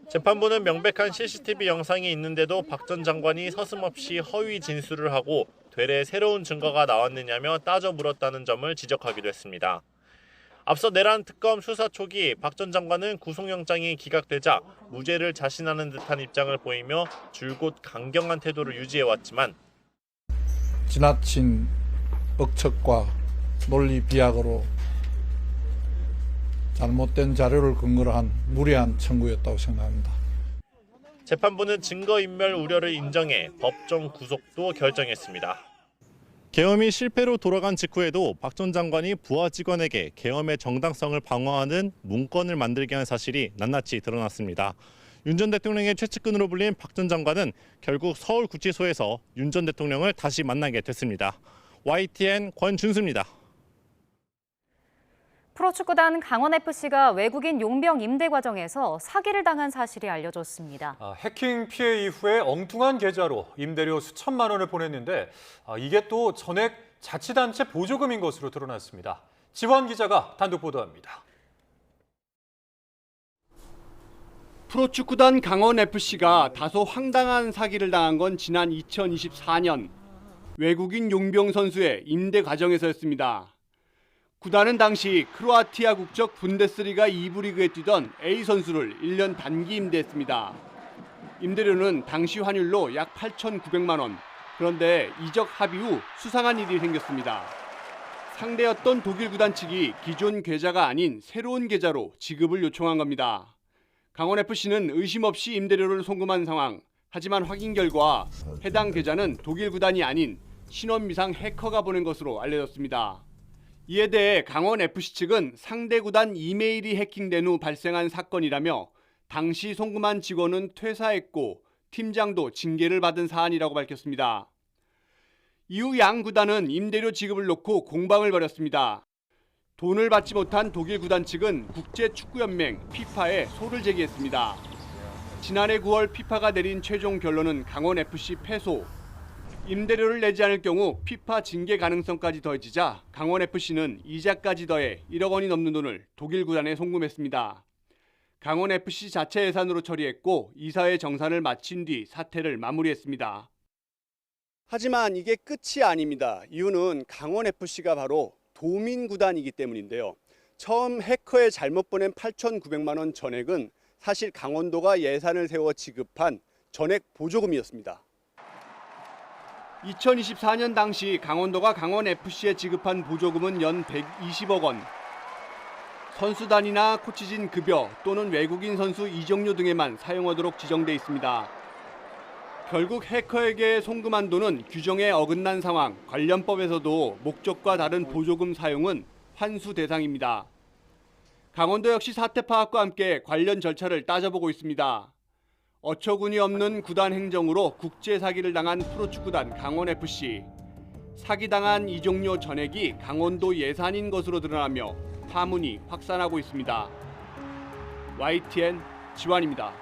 재판부는 명백한 CCTV 영상이 있는데도 박 전 장관이 서슴없이 허위 진술을 하고 되레 새로운 증거가 나왔느냐며 따져 물었다는 점을 지적하기도 했습니다. 앞서 내란 특검 수사 초기 박 전 장관은 구속영장이 기각되자 무죄를 자신하는 듯한 입장을 보이며 줄곧 강경한 태도를 유지해왔지만 지나친 억측과 논리 비약으로 잘못된 자료를 근거로 한 무리한 청구였다고 생각합니다. 재판부는 증거인멸 우려를 인정해 법정 구속도 결정했습니다. 계엄이 실패로 돌아간 직후에도 박 전 장관이 부하 직원에게 계엄의 정당성을 방어하는 문건을 만들게 한 사실이 낱낱이 드러났습니다. 윤 전 대통령의 최측근으로 불린 박 전 장관은 결국 서울구치소에서 윤 전 대통령을 다시 만나게 됐습니다. YTN 권준수입니다. 프로축구단 강원FC가 외국인 용병 임대 과정에서 사기를 당한 사실이 알려졌습니다. 해킹 피해 이후에 엉뚱한 계좌로 임대료 수천만 원을 보냈는데 이게 또 전액 자치단체 보조금인 것으로 드러났습니다. 지원 기자가 단독 보도합니다. 프로축구단 강원FC가 다소 황당한 사기를 당한 건 지난 2024년 외국인 용병 선수의 임대 과정에서였습니다. 구단은 당시 크로아티아 국적 분데스리가 2부 리그에 뛰던 A 선수를 1년 단기 임대했습니다. 임대료는 당시 환율로 약 8,900만 원. 그런데 이적 합의 후 수상한 일이 생겼습니다. 상대였던 독일 구단 측이 기존 계좌가 아닌 새로운 계좌로 지급을 요청한 겁니다. 강원FC는 의심 없이 임대료를 송금한 상황. 하지만 확인 결과 해당 계좌는 독일 구단이 아닌 신원미상 해커가 보낸 것으로 알려졌습니다. 이에 대해 강원FC 측은 상대 구단 이메일이 해킹된 후 발생한 사건이라며 당시 송금한 직원은 퇴사했고 팀장도 징계를 받은 사안이라고 밝혔습니다. 이후 양 구단은 임대료 지급을 놓고 공방을 벌였습니다. 돈을 받지 못한 독일 구단 측은 국제축구연맹 FIFA에 소를 제기했습니다. 지난해 9월 FIFA가 내린 최종 결론은 강원FC 패소. 임대료를 내지 않을 경우 FIFA 징계 가능성까지 더해지자 강원FC는 이자까지 더해 1억 원이 넘는 돈을 독일 구단에 송금했습니다. 강원FC 자체 예산으로 처리했고 이사회 정산을 마친 뒤 사태를 마무리했습니다. 하지만 이게 끝이 아닙니다. 이유는 강원FC가 바로 도민 구단이기 때문인데요. 처음 해커에 잘못 보낸 8,900만 원 전액은 사실 강원도가 예산을 세워 지급한 전액 보조금이었습니다. 2024년 당시 강원도가 강원FC에 지급한 보조금은 연 120억 원. 선수단이나 코치진 급여 또는 외국인 선수 이적료 등에만 사용하도록 지정돼 있습니다. 결국 해커에게 송금한 돈은 규정에 어긋난 상황, 관련법에서도 목적과 다른 보조금 사용은 환수 대상입니다. 강원도 역시 사태 파악과 함께 관련 절차를 따져보고 있습니다. 어처구니 없는 구단 행정으로 국제 사기를 당한 프로축구단 강원FC. 사기당한 이적료 전액이 강원도 예산인 것으로 드러나며 파문이 확산하고 있습니다. YTN 지환입니다.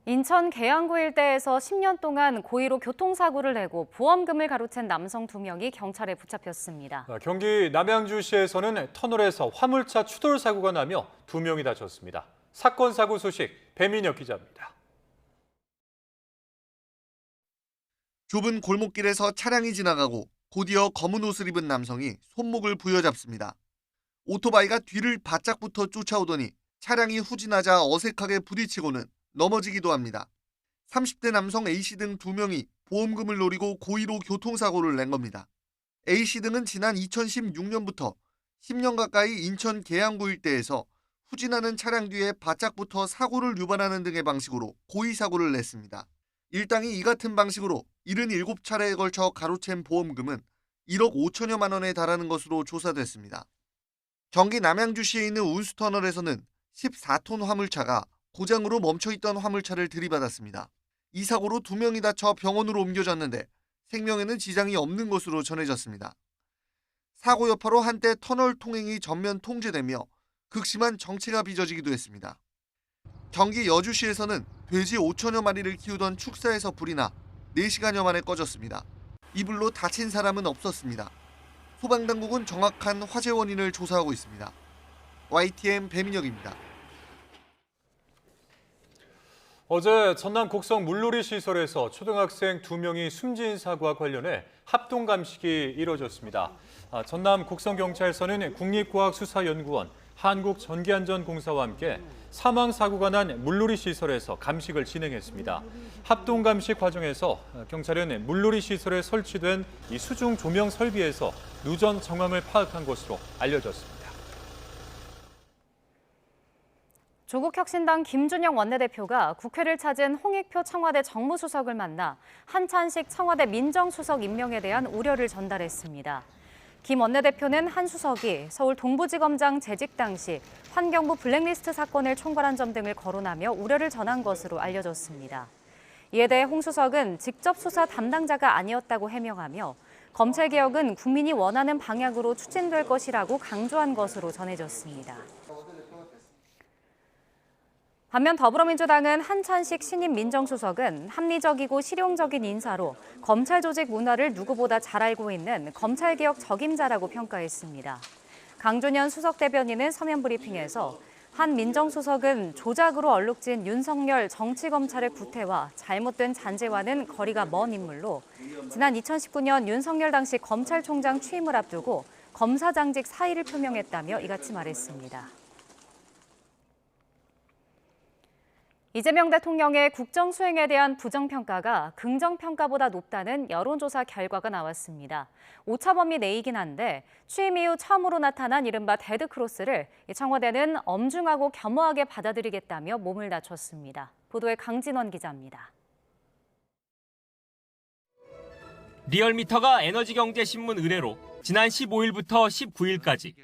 인천 계양구 일대에서 10년 동안 고의로 교통사고를 내고 보험금을 가로챈 남성 2명이 경찰에 붙잡혔습니다. 경기 남양주시에서는 터널에서 화물차 추돌 사고가 나며 2명이 다쳤습니다. 사건 사고 소식 배민혁 기자입니다. 좁은 골목길에서 차량이 지나가고 곧이어 검은 옷을 입은 남성이 손목을 부여잡습니다. 오토바이가 뒤를 바짝부터 쫓아오더니 차량이 후진하자 어색하게 부딪히고는 넘어지기도 합니다. 30대 남성 A씨 등 2명이 보험금을 노리고 고의로 교통사고를 낸 겁니다. A씨 등은 지난 2016년부터 10년 가까이 인천 계양구 일대에서 후진하는 차량 뒤에 바짝부터 사고를 유발하는 등의 방식으로 고의 사고를 냈습니다. 일당이 이 같은 방식으로 77차례에 걸쳐 가로챈 보험금은 1억 5천여만 원에 달하는 것으로 조사됐습니다. 경기 남양주시에 있는 운수터널에서는 14톤 화물차가 고장으로 멈춰있던 화물차를 들이받았습니다. 이 사고로 2명이 다쳐 병원으로 옮겨졌는데 생명에는 지장이 없는 것으로 전해졌습니다. 사고 여파로 한때 터널 통행이 전면 통제되며 극심한 정체가 빚어지기도 했습니다. 경기 여주시에서는 돼지 5천여 마리를 키우던 축사에서 불이 나 4시간여 만에 꺼졌습니다. 이 불로 다친 사람은 없었습니다. 소방당국은 정확한 화재 원인을 조사하고 있습니다. YTN 배민혁입니다. 어제 전남 곡성 물놀이 시설에서 초등학생 2명이 숨진 사고와 관련해 합동 감식이 이뤄졌습니다. 전남 곡성경찰서는 국립과학수사연구원, 한국전기안전공사와 함께 사망 사고가 난 물놀이 시설에서 감식을 진행했습니다. 합동 감식 과정에서 경찰은 물놀이 시설에 설치된 이 수중 조명 설비에서 누전 정황을 파악한 것으로 알려졌습니다. 조국혁신당 김준영 원내대표가 국회를 찾은 홍익표 청와대 정무수석을 만나 한찬식 청와대 민정수석 임명에 대한 우려를 전달했습니다. 김 원내대표는 한 수석이 서울 동부지검장 재직 당시 환경부 블랙리스트 사건을 총괄한 점 등을 거론하며 우려를 전한 것으로 알려졌습니다. 이에 대해 홍 수석은 직접 수사 담당자가 아니었다고 해명하며 검찰개혁은 국민이 원하는 방향으로 추진될 것이라고 강조한 것으로 전해졌습니다. 반면 더불어민주당은 한찬식 신임 민정수석은 합리적이고 실용적인 인사로 검찰 조직 문화를 누구보다 잘 알고 있는 검찰개혁 적임자라고 평가했습니다. 강준현 수석 대변인은 서면 브리핑에서 한 민정수석은 조작으로 얼룩진 윤석열 정치검찰의 구태와 잘못된 잔재와는 거리가 먼 인물로 지난 2019년 윤석열 당시 검찰총장 취임을 앞두고 검사장직 사의를 표명했다며 이같이 말했습니다. 이재명 대통령의 국정 수행에 대한 부정평가가 긍정평가보다 높다는 여론조사 결과가 나왔습니다. 오차범위 내이긴 한데 취임 이후 처음으로 나타난 이른바 데드크로스를 청와대는 엄중하고 겸허하게 받아들이겠다며 몸을 낮췄습니다. 보도에 강진원 기자입니다. 리얼미터가 에너지경제신문 의뢰로 지난 15일부터 19일까지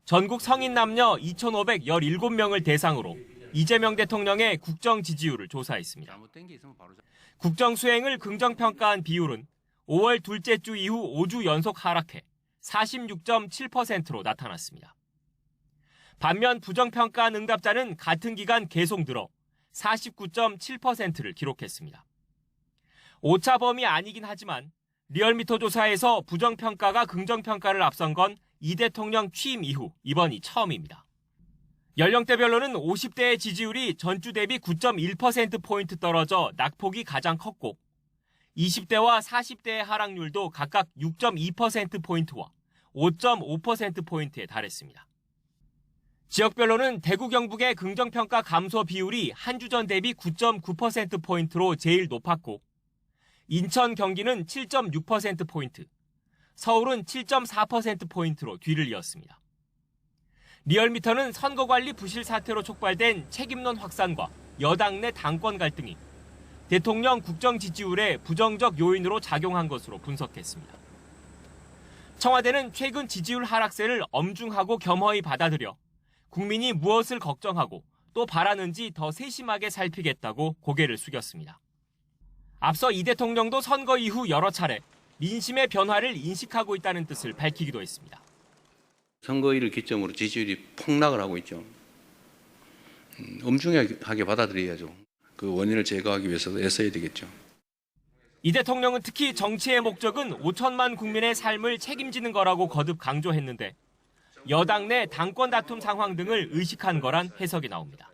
전국 성인 남녀 2,517명을 대상으로 이재명 대통령의 국정 지지율을 조사했습니다. 국정 수행을 긍정평가한 비율은 5월 둘째 주 이후 5주 연속 하락해 46.7%로 나타났습니다. 반면 부정평가한 응답자는 같은 기간 계속 늘어 49.7%를 기록했습니다. 오차 범위 아니긴 하지만 리얼미터 조사에서 부정평가가 긍정평가를 앞선 건 이 대통령 취임 이후 이번이 처음입니다. 연령대별로는 50대의 지지율이 전주 대비 9.1%포인트 떨어져 낙폭이 가장 컸고 20대와 40대의 하락률도 각각 6.2%포인트와 5.5%포인트에 달했습니다. 지역별로는 대구 경북의 긍정평가 감소 비율이 한 주 전 대비 9.9%포인트로 제일 높았고 인천, 경기는 7.6%포인트, 서울은 7.4%포인트로 뒤를 이었습니다. 리얼미터는 선거관리 부실 사태로 촉발된 책임론 확산과 여당 내 당권 갈등이 대통령 국정 지지율에 부정적 요인으로 작용한 것으로 분석했습니다. 청와대는 최근 지지율 하락세를 엄중하고 겸허히 받아들여 국민이 무엇을 걱정하고 또 바라는지 더 세심하게 살피겠다고 고개를 숙였습니다. 앞서 이 대통령도 선거 이후 여러 차례 민심의 변화를 인식하고 있다는 뜻을 밝히기도 했습니다. 선거일을 기점으로 지지율이 폭락을 하고 있죠. 엄중하게 받아들여야죠. 그 원인을 제거하기 위해서도 애써야 되겠죠. 이 대통령은 특히 정치의 목적은 5천만 국민의 삶을 책임지는 거라고 거듭 강조했는데 여당 내 당권 다툼 상황 등을 의식한 거란 해석이 나옵니다.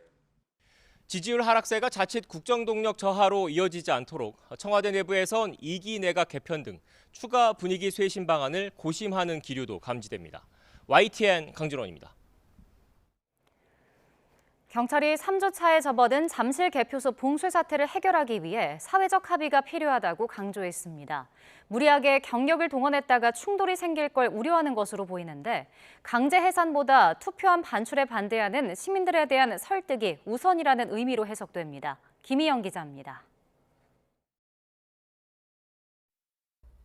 지지율 하락세가 자칫 국정동력 저하로 이어지지 않도록 청와대 내부에선 2기 내각 개편 등 추가 분위기 쇄신 방안을 고심하는 기류도 감지됩니다. YTN 강준원입니다. 경찰이 3주 차에 접어든 잠실 개표소 봉쇄 사태를 해결하기 위해 사회적 합의가 필요하다고 강조했습니다. 무리하게 경력을 동원했다가 충돌이 생길 걸 우려하는 것으로 보이는데 강제 해산보다 투표함 반출에 반대하는 시민들에 대한 설득이 우선이라는 의미로 해석됩니다. 김희영 기자입니다.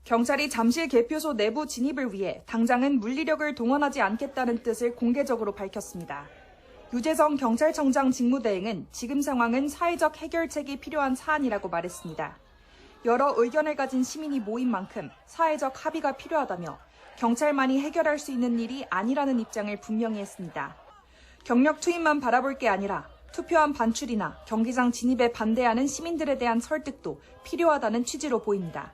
경찰이 잠실 개표소 내부 진입을 위해 당장은 물리력을 동원하지 않겠다는 뜻을 공개적으로 밝혔습니다. 유재성 경찰청장 직무대행은 지금 상황은 사회적 해결책이 필요한 사안이라고 말했습니다. 여러 의견을 가진 시민이 모인 만큼 사회적 합의가 필요하다며 경찰만이 해결할 수 있는 일이 아니라는 입장을 분명히 했습니다. 경력 투입만 바라볼 게 아니라 투표함 반출이나 경기장 진입에 반대하는 시민들에 대한 설득도 필요하다는 취지로 보입니다.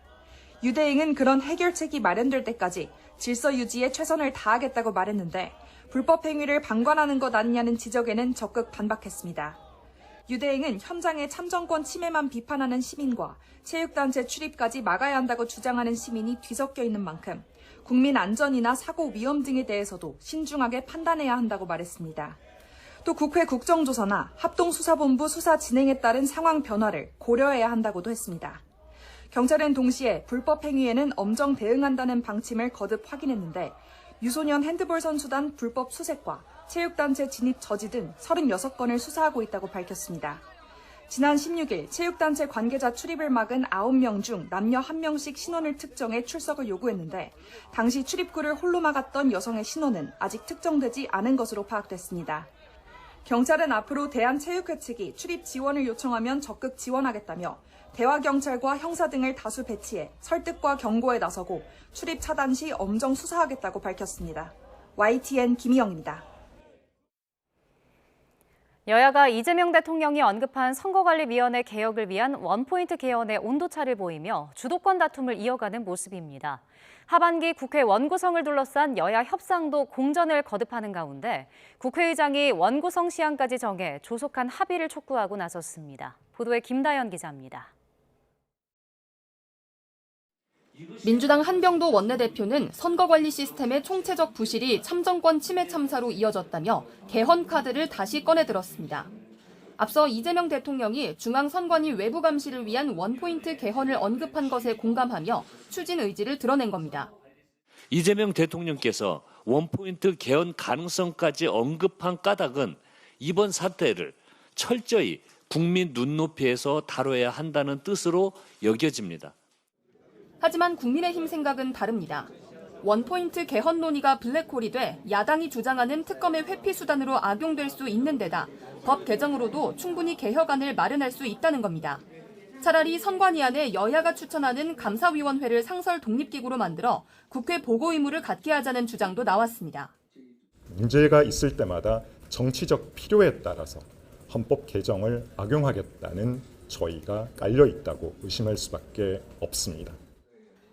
유 대행은 그런 해결책이 마련될 때까지 질서 유지에 최선을 다하겠다고 말했는데 불법 행위를 방관하는 것 아니냐는 지적에는 적극 반박했습니다. 유 대행은 현장의 참정권 침해만 비판하는 시민과 체육단체 출입까지 막아야 한다고 주장하는 시민이 뒤섞여 있는 만큼 국민 안전이나 사고 위험 등에 대해서도 신중하게 판단해야 한다고 말했습니다. 또 국회 국정조사나 합동수사본부 수사 진행에 따른 상황 변화를 고려해야 한다고도 했습니다. 경찰은 동시에 불법 행위에는 엄정 대응한다는 방침을 거듭 확인했는데 유소년 핸드볼 선수단 불법 수색과 체육단체 진입 저지 등 36건을 수사하고 있다고 밝혔습니다. 지난 16일 체육단체 관계자 출입을 막은 9명 중 남녀 1명씩 신원을 특정해 출석을 요구했는데 당시 출입구를 홀로 막았던 여성의 신원은 아직 특정되지 않은 것으로 파악됐습니다. 경찰은 앞으로 대한체육회 측이 출입 지원을 요청하면 적극 지원하겠다며 대화경찰과 형사 등을 다수 배치해 설득과 경고에 나서고 출입 차단 시 엄정 수사하겠다고 밝혔습니다. YTN 김희영입니다. 여야가 이재명 대통령이 언급한 선거관리위원회 개혁을 위한 원포인트 개헌의 온도차를 보이며 주도권 다툼을 이어가는 모습입니다. 하반기 국회 원구성을 둘러싼 여야 협상도 공전을 거듭하는 가운데 국회의장이 원구성 시한까지 정해 조속한 합의를 촉구하고 나섰습니다. 보도에 김다연 기자입니다. 민주당 한병도 원내대표는 선거관리 시스템의 총체적 부실이 참정권 침해 참사로 이어졌다며 개헌 카드를 다시 꺼내들었습니다. 앞서 이재명 대통령이 중앙선관위 외부 감시를 위한 원포인트 개헌을 언급한 것에 공감하며 추진 의지를 드러낸 겁니다. 이재명 대통령께서 원포인트 개헌 가능성까지 언급한 까닭은 이번 사태를 철저히 국민 눈높이에서 다뤄야 한다는 뜻으로 여겨집니다. 하지만 국민의힘 생각은 다릅니다. 원포인트 개헌 논의가 블랙홀이 돼 야당이 주장하는 특검의 회피 수단으로 악용될 수 있는 데다 법 개정으로도 충분히 개혁안을 마련할 수 있다는 겁니다. 차라리 선관위 안에 여야가 추천하는 감사위원회를 상설 독립기구로 만들어 국회 보고 의무를 갖게 하자는 주장도 나왔습니다. 문제가 있을 때마다 정치적 필요에 따라서 헌법 개정을 악용하겠다는 저희가 깔려 있다고 의심할 수밖에 없습니다.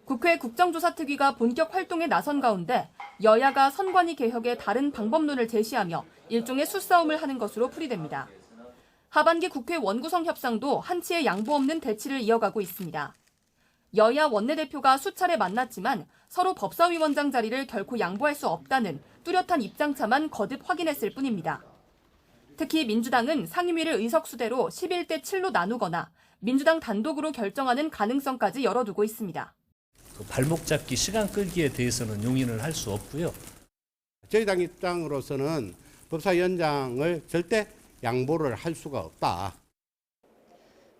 국회 국정조사특위가 본격 활동에 나선 가운데 여야가 선관위 개혁의 다른 방법론을 제시하며 일종의 수싸움을 하는 것으로 풀이됩니다. 하반기 국회 원구성 협상도 한치의 양보 없는 대치를 이어가고 있습니다. 여야 원내대표가 수차례 만났지만 서로 법사위원장 자리를 결코 양보할 수 없다는 뚜렷한 입장차만 거듭 확인했을 뿐입니다. 특히 민주당은 상임위를 의석수대로 11대 7로 나누거나 민주당 단독으로 결정하는 가능성까지 열어두고 있습니다. 발목 잡기, 시간 끌기에 대해서는 용인을 할 수 없고요. 저희 당 입장으로서는 법사위원장을 절대 양보를 할 수가 없다.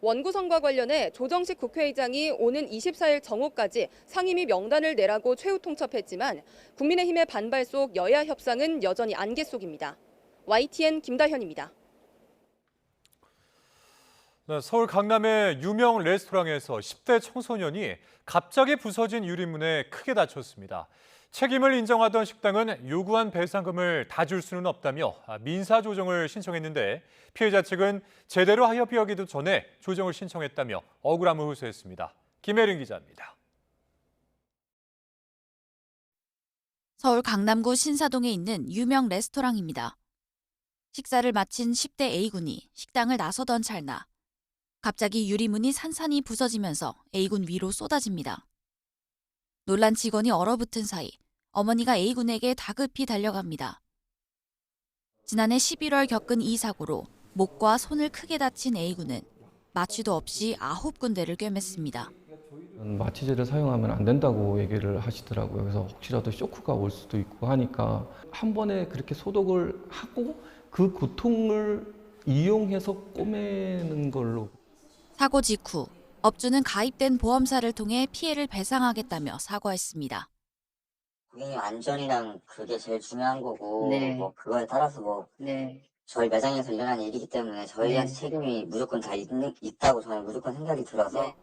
원구성과 관련해 조정식 국회의장이 오는 24일 정오까지 상임위 명단을 내라고 최후 통첩했지만 국민의힘의 반발 속 여야 협상은 여전히 안개 속입니다. YTN 김다현입니다. 네, 서울 강남의 유명 레스토랑에서 10대 청소년이 갑자기 부서진 유리문에 크게 다쳤습니다. 책임을 인정하던 식당은 요구한 배상금을 다 줄 수는 없다며 민사조정을 신청했는데 피해자 측은 제대로 협의하기도 전에 조정을 신청했다며 억울함을 호소했습니다. 김혜린 기자입니다. 서울 강남구 신사동에 있는 유명 레스토랑입니다. 식사를 마친 10대 A군이 식당을 나서던 찰나 갑자기 유리문이 산산이 부서지면서 A군 위로 쏟아집니다. 놀란 직원이 얼어붙은 사이 어머니가 A군에게 다급히 달려갑니다. 지난해 11월 겪은 이 사고로 목과 손을 크게 다친 A군은 마취도 없이 9군데를 꿰맸습니다. 마취제를 사용하면 안 된다고 얘기를 하시더라고요. 그래서 혹시라도 쇼크가 올 수도 있고 하니까 한 번에 그렇게 소독을 하고 그 고통을 이용해서 꼬매는 걸로. 사고 직후 업주는 가입된 보험사를 통해 피해를 배상하겠다며 사과했습니다. 고객님 안전이랑 그게 제일 중요한 거고 네. 뭐 그거에 따라서 뭐 저희 매장에서 일어난 일이기 때문에 저희한테 책임이 무조건 다 있다고 저는 무조건 생각이 들어서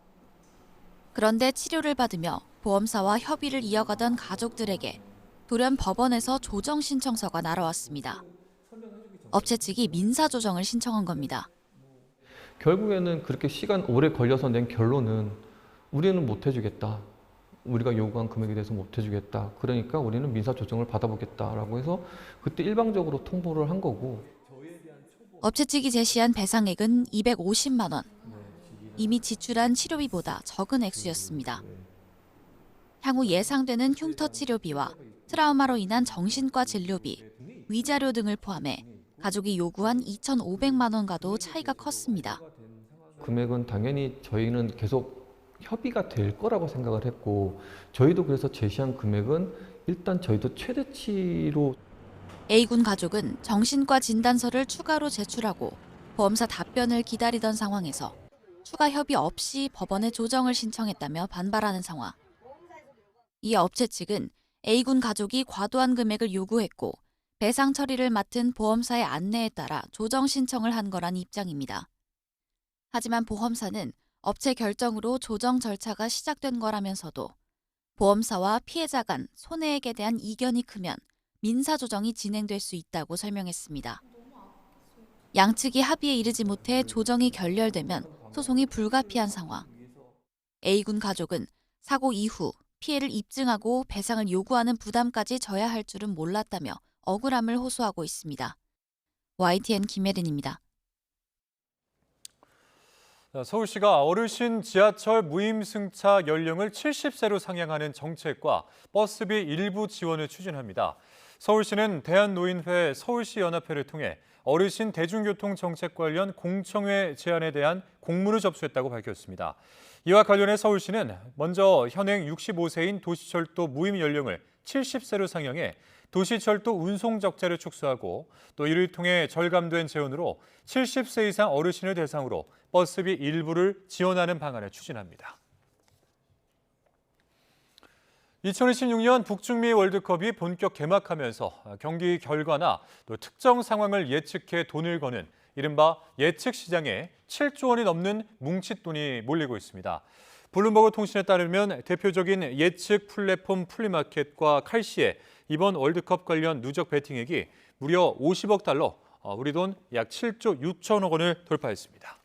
그런데 치료를 받으며 보험사와 협의를 이어가던 가족들에게 돌연 법원에서 조정 신청서가 날아왔습니다. 업체 측이 민사 조정을 신청한 겁니다. 결국에는 그렇게 시간 오래 걸려서 낸 결론은 우리는 못 해주겠다. 우리가 요구한 금액에 대해서 못 해주겠다. 그러니까 우리는 민사 조정을 받아보겠다라고 해서 그때 일방적으로 통보를 한 거고. 업체 측이 제시한 배상액은 250만 원. 이미 지출한 치료비보다 적은 액수였습니다. 향후 예상되는 흉터 치료비와 트라우마로 인한 정신과 진료비, 위자료 등을 포함해 가족이 요구한 2,500만 원과도 차이가 컸습니다. 금액은 당연히 저희는 계속 협의가 될 거라고 생각을 했고 저희도 그래서 제시한 금액은 일단 저희도 최대치로. A군 가족은 정신과 진단서를 추가로 제출하고 보험사 답변을 기다리던 상황에서 추가 협의 없이 법원에 조정을 신청했다며 반발하는 상황. 이에 업체 측은 A군 가족이 과도한 금액을 요구했고 배상 처리를 맡은 보험사의 안내에 따라 조정 신청을 한 거란 입장입니다. 하지만 보험사는 업체 결정으로 조정 절차가 시작된 거라면서도 보험사와 피해자 간 손해액에 대한 이견이 크면 민사 조정이 진행될 수 있다고 설명했습니다. 양측이 합의에 이르지 못해 조정이 결렬되면 소송이 불가피한 상황. A군 가족은 사고 이후 피해를 입증하고 배상을 요구하는 부담까지 져야 할 줄은 몰랐다며 억울함을 호소하고 있습니다. YTN 김혜린입니다. 서울시가 어르신 지하철 무임승차 연령을 70세로 상향하는 정책과 버스비 일부 지원을 추진합니다. 서울시는 대한노인회 서울시연합회를 통해 어르신 대중교통 정책 관련 공청회 제안에 대한 공문을 접수했다고 밝혔습니다. 이와 관련해 서울시는 먼저 현행 65세인 도시철도 무임 연령을 70세로 상향해 도시철도 운송 적자를 축소하고 또 이를 통해 절감된 재원으로 70세 이상 어르신을 대상으로 버스비 일부를 지원하는 방안을 추진합니다. 2026년 북중미 월드컵이 본격 개막하면서 경기 결과나 또 특정 상황을 예측해 돈을 거는 이른바 예측 시장에 7조 원이 넘는 뭉칫돈이 몰리고 있습니다. 블룸버그 통신에 따르면 대표적인 예측 플랫폼 플리마켓과 칼시의 이번 월드컵 관련 누적 베팅액이 무려 50억 달러, 우리 돈 약 7조 6천억 원을 돌파했습니다.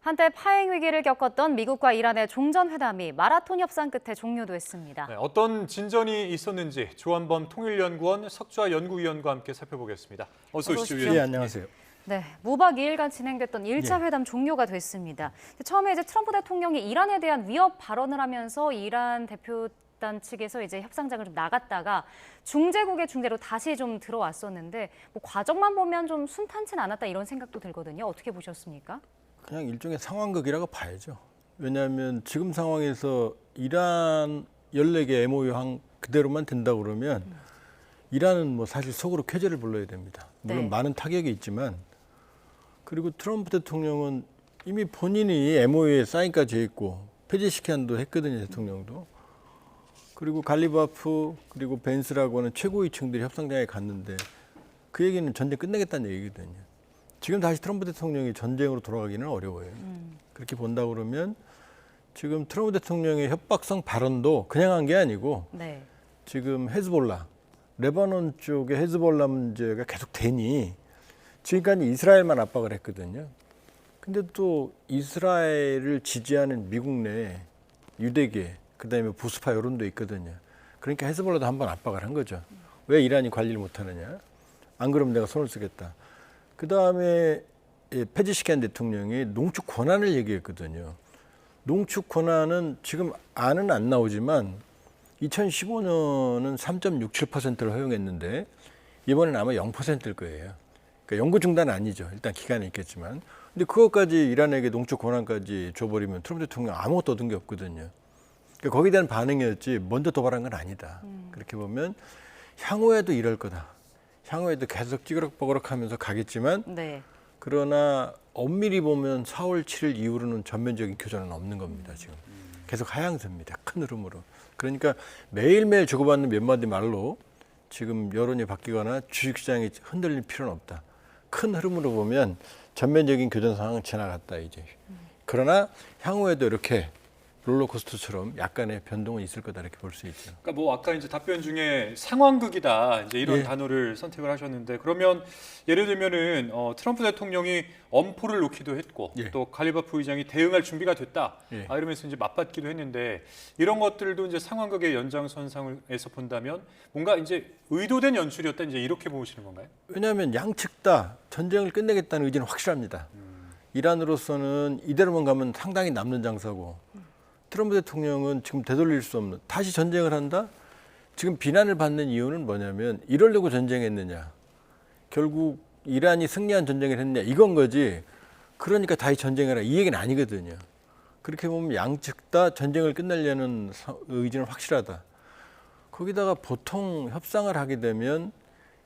한때 파행 위기를 겪었던 미국과 이란의 종전회담이 마라톤 협상 끝에 종료도 했습니다. 네, 어떤 진전이 있었는지 조한범 통일연구원 석좌 연구위원과 함께 살펴보겠습니다. 어서 오십시오. 네, 안녕하세요. 네, 무박 2일간 진행됐던 1차 회담 종료가 됐습니다. 처음에 이제 트럼프 대통령이 이란에 대한 위협 발언을 하면서 이란 대표단 측에서 이제 협상장을 좀 나갔다가 중재국의 중재로 다시 좀 들어왔었는데 뭐 과정만 보면 좀 순탄치는 않았다 이런 생각도 들거든요. 어떻게 보셨습니까? 그냥 일종의 상황극이라고 봐야죠. 왜냐하면 지금 상황에서 이란 14개 MOU 그대로만 된다고 그러면 이란은 뭐 사실 속으로 쾌재를 불러야 됩니다. 물론 네. 많은 타격이 있지만 그리고 트럼프 대통령은 이미 본인이 MOU에 사인까지 했고 폐지시킨도 했거든요. 대통령도. 그리고 갈리바프 그리고 벤스라고 하는 최고위층들이 협상장에 갔는데 그 얘기는 전쟁 끝내겠다는 얘기거든요. 지금 다시 트럼프 대통령이 전쟁으로 돌아가기는 어려워요. 그렇게 본다 그러면 지금 트럼프 대통령의 협박성 발언도 그냥 한 게 아니고 네. 지금 헤즈볼라, 레바논 쪽의 헤즈볼라 문제가 계속 되니 지금까지 이스라엘만 압박을 했거든요. 근데 또 이스라엘을 지지하는 미국 내 유대계, 그다음에 보수파 여론도 있거든요. 그러니까 헤즈볼라도 한번 압박을 한 거죠. 왜 이란이 관리를 못하느냐? 안 그러면 내가 손을 쓰겠다. 그다음에 페제시키안 대통령이 농축 권한을 얘기했거든요. 농축 권한은 지금 안은 안 나오지만 2015년은 3.67%를 허용했는데 이번엔 아마 0%일 거예요. 그러니까 연구 중단은 아니죠. 일단 기간이 있겠지만. 근데 그것까지 이란에게 농축 권한까지 줘버리면 트럼프 대통령 아무것도 얻은 게 없거든요. 그러니까 거기에 대한 반응이었지 먼저 도발한 건 아니다. 그렇게 보면 향후에도 이럴 거다. 향후에도 계속 찌그럭버그럭 하면서 가겠지만 네. 그러나 엄밀히 보면 4월 7일 이후로는 전면적인 교전은 없는 겁니다. 지금 계속 하향세입니다. 큰 흐름으로. 그러니까 매일매일 주고받는 몇 마디 말로 지금 여론이 바뀌거나 주식시장이 흔들릴 필요는 없다. 큰 흐름으로 보면 전면적인 교전 상황은 지나갔다 이제. 그러나 향후에도 이렇게 롤러코스터처럼 약간의 변동은 있을 거다 이렇게 볼 수 있죠. 그러니까 뭐 아까 이제 답변 중에 상황극이다 이제 이런 단어를 선택을 하셨는데 그러면 예를 들면은 트럼프 대통령이 엄포를 놓기도 했고 또 갈리바프 의장이 대응할 준비가 됐다 이러면서 이제 맞받기도 했는데 이런 것들도 이제 상황극의 연장선상에서 본다면 뭔가 이제 의도된 연출이었다 이제 이렇게 보시는 건가요? 왜냐하면 양측 다 전쟁을 끝내겠다는 의지는 확실합니다. 이란으로서는 이대로만 가면 상당히 남는 장사고. 트럼프 대통령은 지금 되돌릴 수 없는 다시 전쟁을 한다? 지금 비난을 받는 이유는 뭐냐면 이러려고 전쟁했느냐. 결국 이란이 승리한 전쟁을 했느냐 이건 거지. 그러니까 다시 전쟁해라 이 얘기는 아니거든요. 그렇게 보면 양측 다 전쟁을 끝내려는 의지는 확실하다. 거기다가 보통 협상을 하게 되면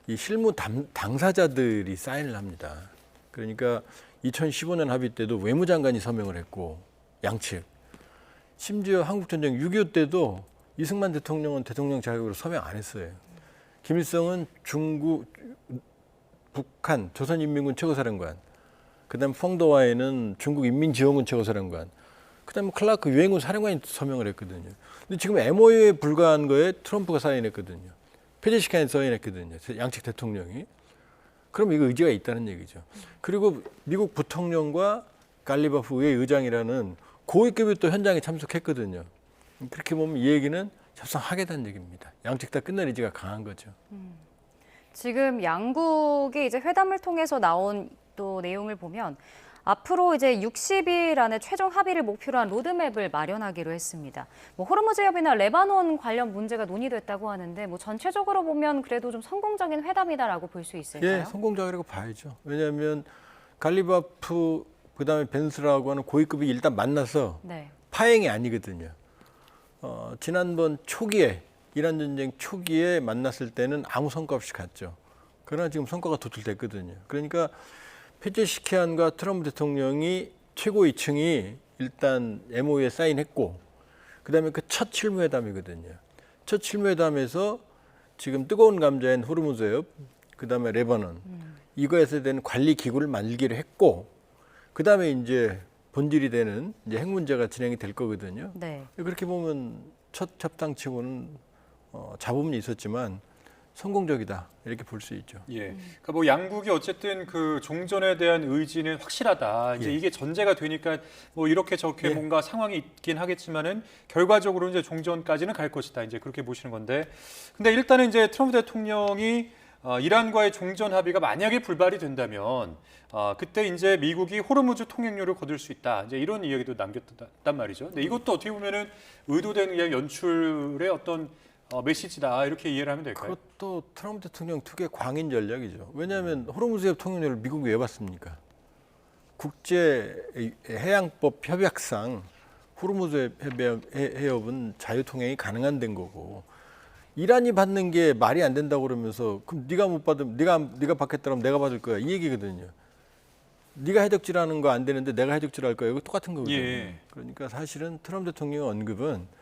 이 실무 당사자들이 사인을 합니다. 그러니까 2015년 합의 때도 외무장관이 서명을 했고 양측. 심지어 한국전쟁 6.25 때도 이승만 대통령은 대통령 자격으로 서명 안 했어요. 김일성은 중국, 북한, 조선인민군 최고사령관, 그다음 펑도와에는 중국인민지원군 최고사령관, 그다음에 클라크 유엔군 사령관이 서명을 했거든요. 근데 지금 MOU에 불과한 거에 트럼프가 사인했거든요. 페제시키안이 사인했거든요. 양측 대통령이. 그럼 이거 의지가 있다는 얘기죠. 그리고 미국 부통령과 갈리바프 의회 의장이라는 고위급이 또 현장에 참석했거든요. 그렇게 보면 이 얘기는 협상하겠다는 얘기입니다. 양측 다 끝낼 의지가 강한 거죠. 지금 양국이 이제 회담을 통해서 나온 또 내용을 보면 앞으로 이제 60일 안에 최종 합의를 목표로 한 로드맵을 마련하기로 했습니다. 뭐 호르무즈 협의나 레바논 관련 문제가 논의됐다고 하는데 뭐 전체적으로 보면 그래도 좀 성공적인 회담이다라고 볼 수 있을까요? 예, 성공적이라고 봐야죠. 왜냐하면 갈리바프 그다음에 벤스라고 하는 고위급이 일단 만나서 파행이 아니거든요. 지난번 초기에 이란 전쟁 초기에 만났을 때는 아무 성과 없이 갔죠. 그러나 지금 성과가 도출됐거든요. 그러니까 페제시키안과 트럼프 대통령이 최고위층이 일단 MOU에 사인했고 그다음에 그 첫 실무회담이거든요. 첫 실무회담에서 지금 뜨거운 감자인 호르무즈 해협, 그다음에 레바논 이거에서 된 관리 기구를 만들기로 했고 그다음에 이제 본질이 되는 이제 핵 문제가 진행이 될 거거든요. 네. 그렇게 보면 첫 협상치고는 잡음이 있었지만 성공적이다 이렇게 볼 수 있죠. 예, 그러니까 뭐 양국이 어쨌든 그 종전에 대한 의지는 확실하다. 이제 이게 전제가 되니까 뭐 이렇게 저렇게 뭔가 상황이 있긴 하겠지만은 결과적으로 이제 종전까지는 갈 것이다. 이제 그렇게 보시는 건데, 근데 일단은 이제 트럼프 대통령이 이란과의 종전 합의가 만약에 불발이 된다면 그때 이제 미국이 호르무즈 통행료를 거둘 수 있다. 이제 이런 이야기도 남겼단 말이죠. 근데 이것도 어떻게 보면은 의도된 그냥 연출의 어떤 메시지다 이렇게 이해를 하면 될까요? 그것도 트럼프 대통령 특유의 광인 전략이죠. 왜냐하면 호르무즈 해협 통행료를 미국이 왜 받습니까? 국제 해양법 협약상 호르무즈 해협은 자유 통행이 가능한 된 거고 이란이 받는 게 말이 안 된다고 그러면서 그럼 네가 못 받으면 네가 받겠다 그러면 내가 받을 거야 이 얘기거든요. 네가 해적질하는 거 안 되는데 내가 해적질할 거야 이거 똑같은 거거든요. 그러니까 사실은 트럼프 대통령 언급은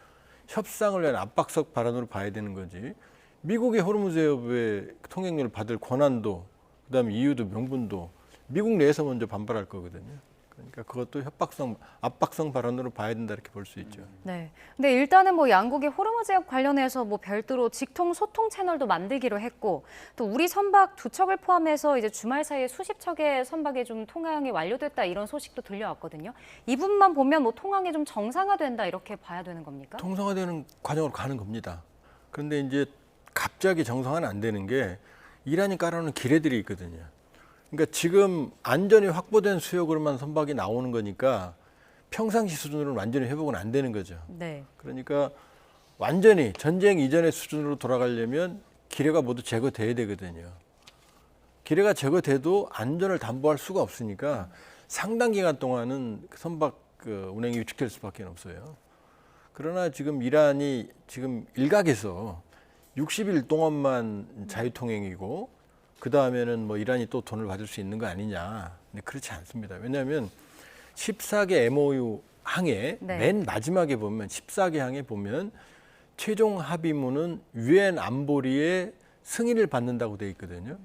협상을 위한 압박석 발언으로 봐야 되는 거지. 미국이 호르무즈 해협의 통행료를 받을 권한도 그다음에 이유도 명분도 미국 내에서 먼저 반발할 거거든요. 그러니까 그것도 압박성 발언으로 봐야 된다 이렇게 볼 수 있죠. 네. 근데 일단은 뭐 양국이 호르무즈 해협 관련해서 뭐 별도로 직통 소통 채널도 만들기로 했고 또 우리 선박 2척을 포함해서 이제 주말 사이에 수십 척의 선박이 좀 통항이 완료됐다 이런 소식도 들려왔거든요. 이 부분만 보면 뭐 통항이 좀 정상화된다 이렇게 봐야 되는 겁니까? 정상화되는 과정으로 가는 겁니다. 그런데 이제 갑자기 정상화는 안 되는 게 이란이 깔아놓은 기뢰들이 있거든요. 그러니까 지금 안전이 확보된 수역으로만 선박이 나오는 거니까 평상시 수준으로는 완전히 회복은 안 되는 거죠. 네. 그러니까 완전히 전쟁 이전의 수준으로 돌아가려면 기뢰가 모두 제거돼야 되거든요. 기뢰가 제거돼도 안전을 담보할 수가 없으니까 상당 기간 동안은 선박 운행이 위축될 수밖에 없어요. 그러나 지금 이란이 지금 일각에서 60일 동안만 자유통행이고 그 다음에는 뭐 이란이 또 돈을 받을 수 있는 거 아니냐. 근데 그렇지 않습니다. 왜냐하면 14개 MOU 항에 네. 맨 마지막에 보면 14개 항에 보면 최종 합의문은 유엔 안보리의 승인을 받는다고 돼 있거든요.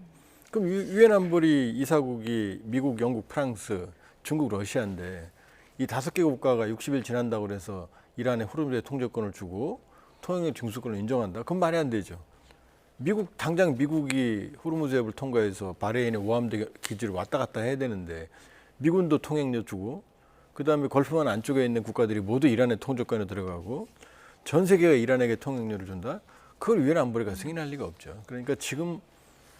그럼 유엔 안보리 이사국이 미국, 영국, 프랑스, 중국, 러시아인데 이 5개 국가가 60일 지난다고 그래서 이란에 호르무즈의 통제권을 주고 통행의 중수권을 인정한다. 그건 말이 안 되죠. 당장 미국이 호르무즈 해협을 통과해서 바레인의 오함대 기지를 왔다 갔다 해야 되는데 미군도 통행료 주고 그다음에 걸프만 안쪽에 있는 국가들이 모두 이란의 통제권에 들어가고 전 세계가 이란에게 통행료를 준다? 그걸 유엔 안보리가 승인할 리가 없죠. 그러니까 지금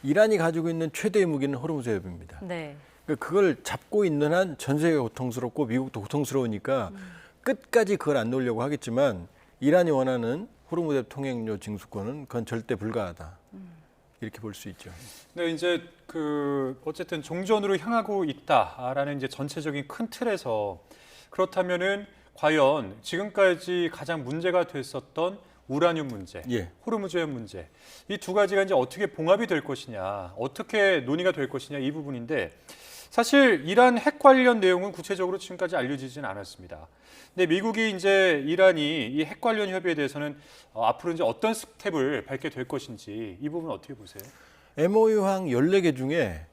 이란이 가지고 있는 최대의 무기는 호르무즈 해협입니다. 네. 그러니까 그걸 잡고 있는 한 전 세계가 고통스럽고 미국도 고통스러우니까 끝까지 그걸 안 놓으려고 하겠지만 이란이 원하는 호르무즈 해협 통행료 징수권은 그건 절대 불가하다. 이렇게 볼 수 있죠. 네, 이제 어쨌든 종전으로 향하고 있다라는 이제 전체적인 큰 틀에서 그렇다면은 과연 지금까지 가장 문제가 됐었던 우라늄 문제, 예. 호르무즈 해협 문제 이 두 가지가 이제 어떻게 봉합이 될 것이냐, 어떻게 논의가 될 것이냐 이 부분인데 사실 이란 핵 관련 내용은 구체적으로 지금까지 알려지지는 않았습니다. 근데 미국이 이제 이란이 이 핵 관련 협의에 대해서는 앞으로 이제 어떤 스텝을 밟게 될 것인지 이 부분 어떻게 보세요? MOU항 14개 중에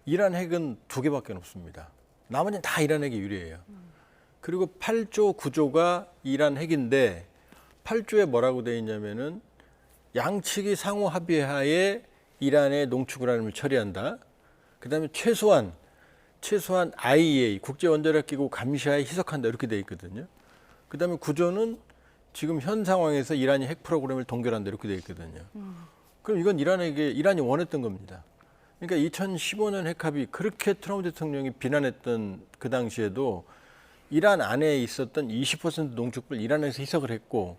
이란 핵은 2개밖에 없습니다. 나머지는 다 이란에게 유리해요. 그리고 8조 9조가 이란 핵인데 8조에 뭐라고 되어 있냐면은 양측이 상호 합의하에 이란의 농축우라늄을 처리한다. 그다음에 최소한 IAEA 국제원자력기구 감시하에 희석한다 이렇게 돼 있거든요. 그다음에 9조는 지금 현 상황에서 이란이 핵 프로그램을 동결한다 이렇게 돼 있거든요. 그럼 이건 이란이 원했던 겁니다. 그러니까 2015년 핵합의 그렇게 트럼프 대통령이 비난했던 그 당시에도 이란 안에 있었던 20% 농축을 이란에서 희석을 했고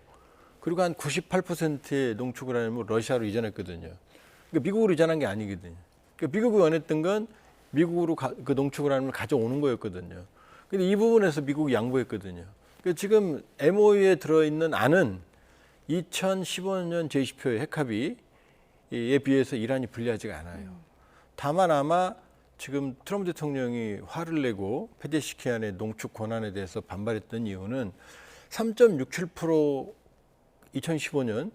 그리고 한 98%의 농축우라늄을 러시아로 이전했거든요. 그러니까 미국으로 이전한 게 아니거든요. 그러니까 미국이 원했던 건 미국으로 그 농축우라늄을 가져오는 거였거든요. 근데 이 부분에서 미국이 양보했거든요. 그러니까 지금 MOU에 들어있는 안은 2015년 제20표의 핵합의에 비해서 이란이 불리하지가 않아요. 다만 아마 지금 트럼프 대통령이 화를 내고 페제시키안의 농축 권한에 대해서 반발했던 이유는 3.67% 2015년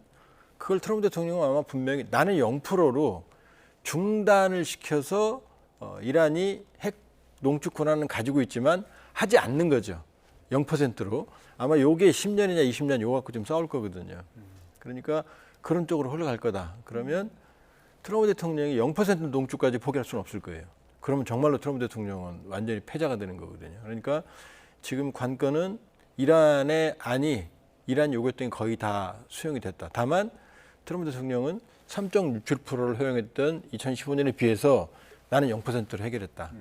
그걸 트럼프 대통령은 아마 분명히 나는 0%로 중단을 시켜서 이란이 핵 농축 권한은 가지고 있지만 하지 않는 거죠. 0%로. 아마 요게 10년이냐 20년 요거 갖고 좀 싸울 거거든요. 그러니까 그런 쪽으로 흘러갈 거다. 그러면 트럼프 대통령이 0% 농축까지 포기할 수는 없을 거예요. 그러면 정말로 트럼프 대통령은 완전히 패자가 되는 거거든요. 그러니까 지금 관건은 이란의 안이 이란 요구했던 게 거의 다 수용이 됐다. 다만 트럼프 대통령은 3.67%를 허용했던 2015년에 비해서 나는 0%로 해결했다.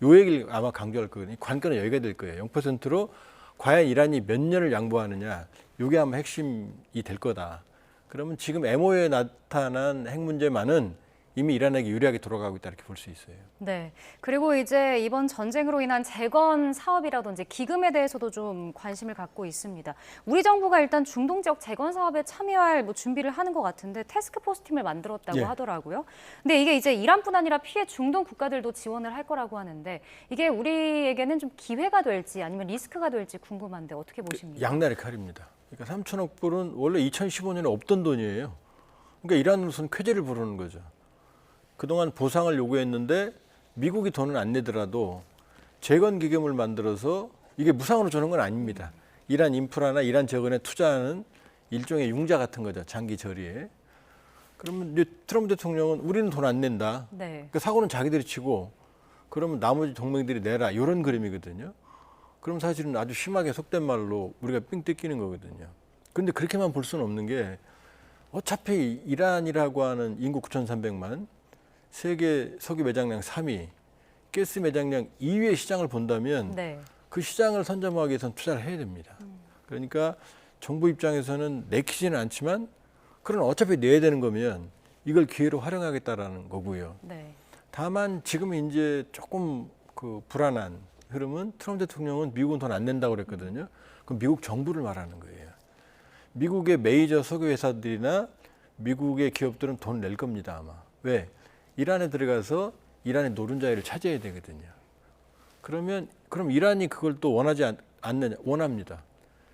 요 얘기를 아마 강조할 거거든요. 관건은 여기가 될 거예요. 0%로 과연 이란이 몇 년을 양보하느냐. 이게 아마 핵심이 될 거다. 그러면 지금 MOU에 나타난 핵 문제만은 이미 이란에게 유리하게 돌아가고 있다 이렇게 볼 수 있어요. 네. 그리고 이제 이번 전쟁으로 인한 재건 사업이라든지 기금에 대해서도 좀 관심을 갖고 있습니다. 우리 정부가 일단 중동 지역 재건 사업에 참여할 준비를 하는 것 같은데 태스크포스 팀을 만들었다고 예. 하더라고요. 근데 이게 이제 이란뿐 아니라 피해 중동 국가들도 지원을 할 거라고 하는데 이게 우리에게는 좀 기회가 될지 아니면 리스크가 될지 궁금한데 어떻게 보십니까? 양날의 칼입니다. 그러니까 3천억 불은 원래 2015년에 없던 돈이에요. 그러니까 이란으로서는 쾌재를 부르는 거죠. 그동안 보상을 요구했는데 미국이 돈을 안 내더라도 재건 기금을 만들어서 이게 무상으로 주는 건 아닙니다. 이란 인프라나 이란 재건에 투자하는 일종의 융자 같은 거죠. 장기 저리에. 그러면 이제 트럼프 대통령은 우리는 돈 안 낸다. 네. 그 사고는 자기들이 치고 그러면 나머지 동맹들이 내라. 이런 그림이거든요. 그럼 사실은 아주 심하게 속된 말로 우리가 삥 뜯기는 거거든요. 그런데 그렇게만 볼 수는 없는 게 어차피 이란이라고 하는 인구 9,300만, 세계 석유 매장량 3위, 가스 매장량 2위의 시장을 본다면 네. 그 시장을 선점하기 위해서는 투자를 해야 됩니다. 그러니까 정부 입장에서는 내키지는 않지만 그러나 어차피 내야 되는 거면 이걸 기회로 활용하겠다라는 거고요. 네. 다만 지금 이제 조금 그 불안한 흐름은 트럼프 대통령은 미국은 돈 안 낸다고 그랬거든요. 그럼 미국 정부를 말하는 거예요. 미국의 메이저 석유 회사들이나 미국의 기업들은 돈 낼 겁니다, 아마. 왜? 이란에 들어가서 이란의 노른자리를 차지해야 되거든요. 그럼 이란이 그걸 또 원하지 않느냐? 원합니다.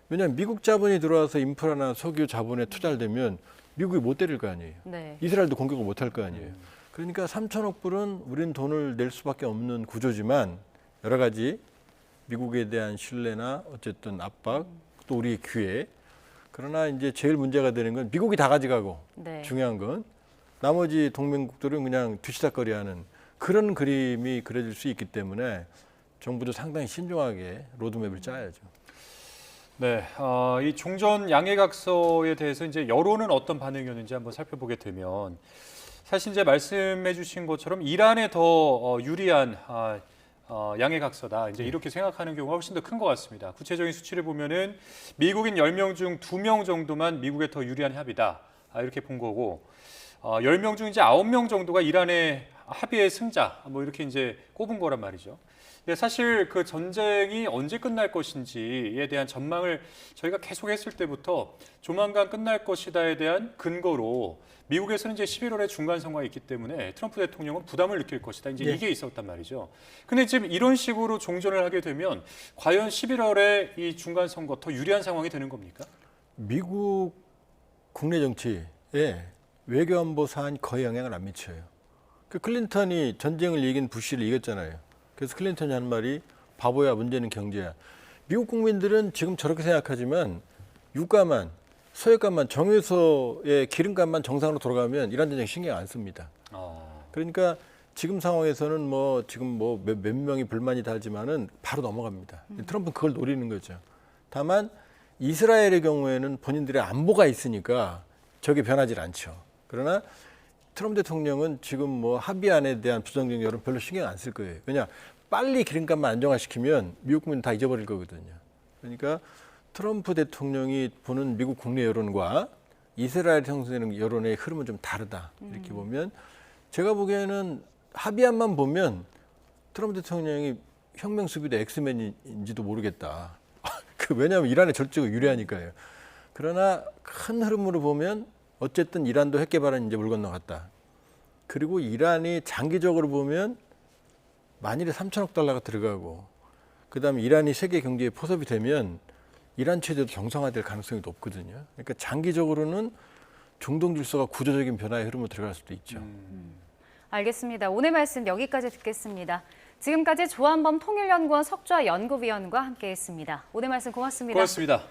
왜냐하면 미국 자본이 들어와서 인프라나 석유 자본에 투자를 되면 미국이 못 때릴 거 아니에요. 네. 이스라엘도 공격을 못 할 거 아니에요. 그러니까 3천억 불은 우린 돈을 낼 수밖에 없는 구조지만 여러 가지 미국에 대한 신뢰나 어쨌든 압박 또 우리의 기회. 그러나 이제 제일 문제가 되는 건 미국이 다 가져가고 네. 중요한 건 나머지 동맹국들은 그냥 뒤치다거리하는 그런 그림이 그려질 수 있기 때문에 정부도 상당히 신중하게 로드맵을 짜야죠. 네, 이 종전 양해각서에 대해서 이제 여론은 어떤 반응이었는지 한번 살펴보게 되면 사실 이제 말씀해주신 것처럼 이란에 더 유리한 양해각서다. 이제 이렇게 생각하는 경우가 훨씬 더 큰 것 같습니다. 구체적인 수치를 보면은 미국인 10명 중 2명 정도만 미국에 더 유리한 합의다. 이렇게 본 거고 10명 중 이제 9명 정도가 이란의 합의의 승자. 뭐 이렇게 이제 꼽은 거란 말이죠. 사실 그 전쟁이 언제 끝날 것인지에 대한 전망을 저희가 계속 했을 때부터 조만간 끝날 것이다에 대한 근거로 미국에서는 이제 11월에 중간 선거가 있기 때문에 트럼프 대통령은 부담을 느낄 것이다. 이제 이게 있었단 말이죠. 근데 지금 이런 식으로 종전을 하게 되면 과연 11월에 이 중간 선거 더 유리한 상황이 되는 겁니까? 미국 국내 정치에 외교안보 사안이 거의 영향을 안 미쳐요. 그 클린턴이 전쟁을 이긴 부시를 이겼잖아요. 그래서 클린턴이 한 말이 바보야, 문제는 경제야. 미국 국민들은 지금 저렇게 생각하지만 유가만, 소유값만, 정유소의 기름값만 정상으로 돌아가면 이란 전쟁 신경 안 씁니다. 그러니까 지금 상황에서는 뭐 지금 뭐 몇 명이 불만이 다지만은 바로 넘어갑니다. 트럼프는 그걸 노리는 거죠. 다만 이스라엘의 경우에는 본인들의 안보가 있으니까 저게 변하지 않죠. 그러나 트럼프 대통령은 지금 뭐 합의안에 대한 부정적 여론 별로 신경 안 쓸 거예요. 왜냐, 빨리 기름값만 안정화시키면 미국 국민 다 잊어버릴 거거든요. 그러니까 트럼프 대통령이 보는 미국 국내 여론과 이스라엘 형성되는 여론의 흐름은 좀 다르다. 이렇게 보면 제가 보기에는 합의안만 보면 트럼프 대통령이 혁명수비대 엑스맨인지도 모르겠다. 왜냐하면 이란의 절제가 유리하니까요. 그러나 큰 흐름으로 보면 어쨌든 이란도 핵 개발은 이제 물 건너갔다. 그리고 이란이 장기적으로 보면 만일에 3천억 달러가 들어가고 그다음에 이란이 세계 경제에 포섭이 되면 이란 체제도 정상화될 가능성이 높거든요. 그러니까 장기적으로는 중동 질서가 구조적인 변화의 흐름으로 들어갈 수도 있죠. 알겠습니다. 오늘 말씀 여기까지 듣겠습니다. 지금까지 조한범 통일연구원 석좌 연구위원과 함께했습니다. 오늘 말씀 고맙습니다. 고맙습니다.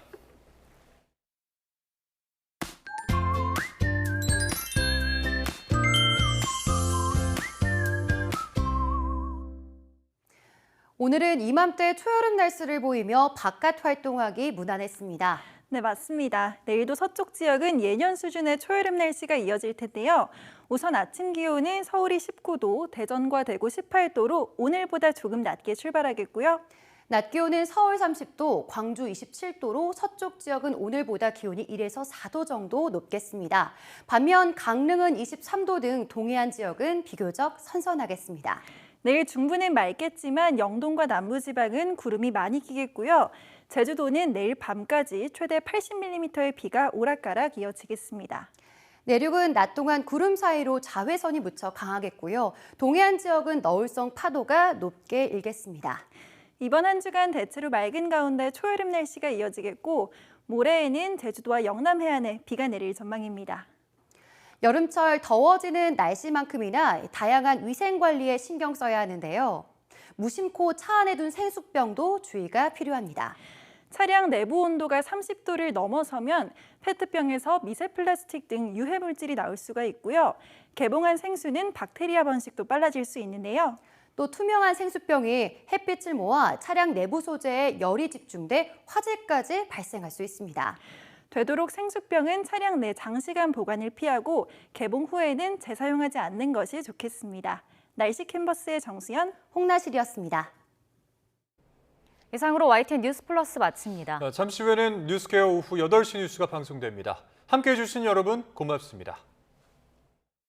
오늘은 이맘때 초여름 날씨를 보이며 바깥 활동하기 무난했습니다. 네, 맞습니다. 내일도 서쪽 지역은 예년 수준의 초여름 날씨가 이어질 텐데요. 우선 아침 기온은 서울이 19도, 대전과 대구 18도로 오늘보다 조금 낮게 출발하겠고요. 낮 기온은 서울 30도, 광주 27도로 서쪽 지역은 오늘보다 기온이 1에서 4도 정도 높겠습니다. 반면 강릉은 23도 등 동해안 지역은 비교적 선선하겠습니다. 내일 중부는 맑겠지만 영동과 남부지방은 구름이 많이 끼겠고요. 제주도는 내일 밤까지 최대 80mm의 비가 오락가락 이어지겠습니다. 내륙은 낮 동안 구름 사이로 자외선이 무척 강하겠고요. 동해안 지역은 너울성 파도가 높게 일겠습니다. 이번 한 주간 대체로 맑은 가운데 초여름 날씨가 이어지겠고 모레에는 제주도와 영남 해안에 비가 내릴 전망입니다. 여름철 더워지는 날씨만큼이나 다양한 위생 관리에 신경 써야 하는데요. 무심코 차 안에 둔 생수병도 주의가 필요합니다. 차량 내부 온도가 30도를 넘어서면 페트병에서 미세 플라스틱 등 유해 물질이 나올 수가 있고요. 개봉한 생수는 박테리아 번식도 빨라질 수 있는데요. 또 투명한 생수병이 햇빛을 모아 차량 내부 소재에 열이 집중돼 화재까지 발생할 수 있습니다. 되도록 생수병은 차량 내 장시간 보관을 피하고 개봉 후에는 재사용하지 않는 것이 좋겠습니다. 날씨 캔버스의 정수연, 홍나실이었습니다. 이상으로 YTN 뉴스 플러스 마칩니다. 잠시 후에는 뉴스케어 오후 8시 뉴스가 방송됩니다. 함께해 주신 여러분 고맙습니다.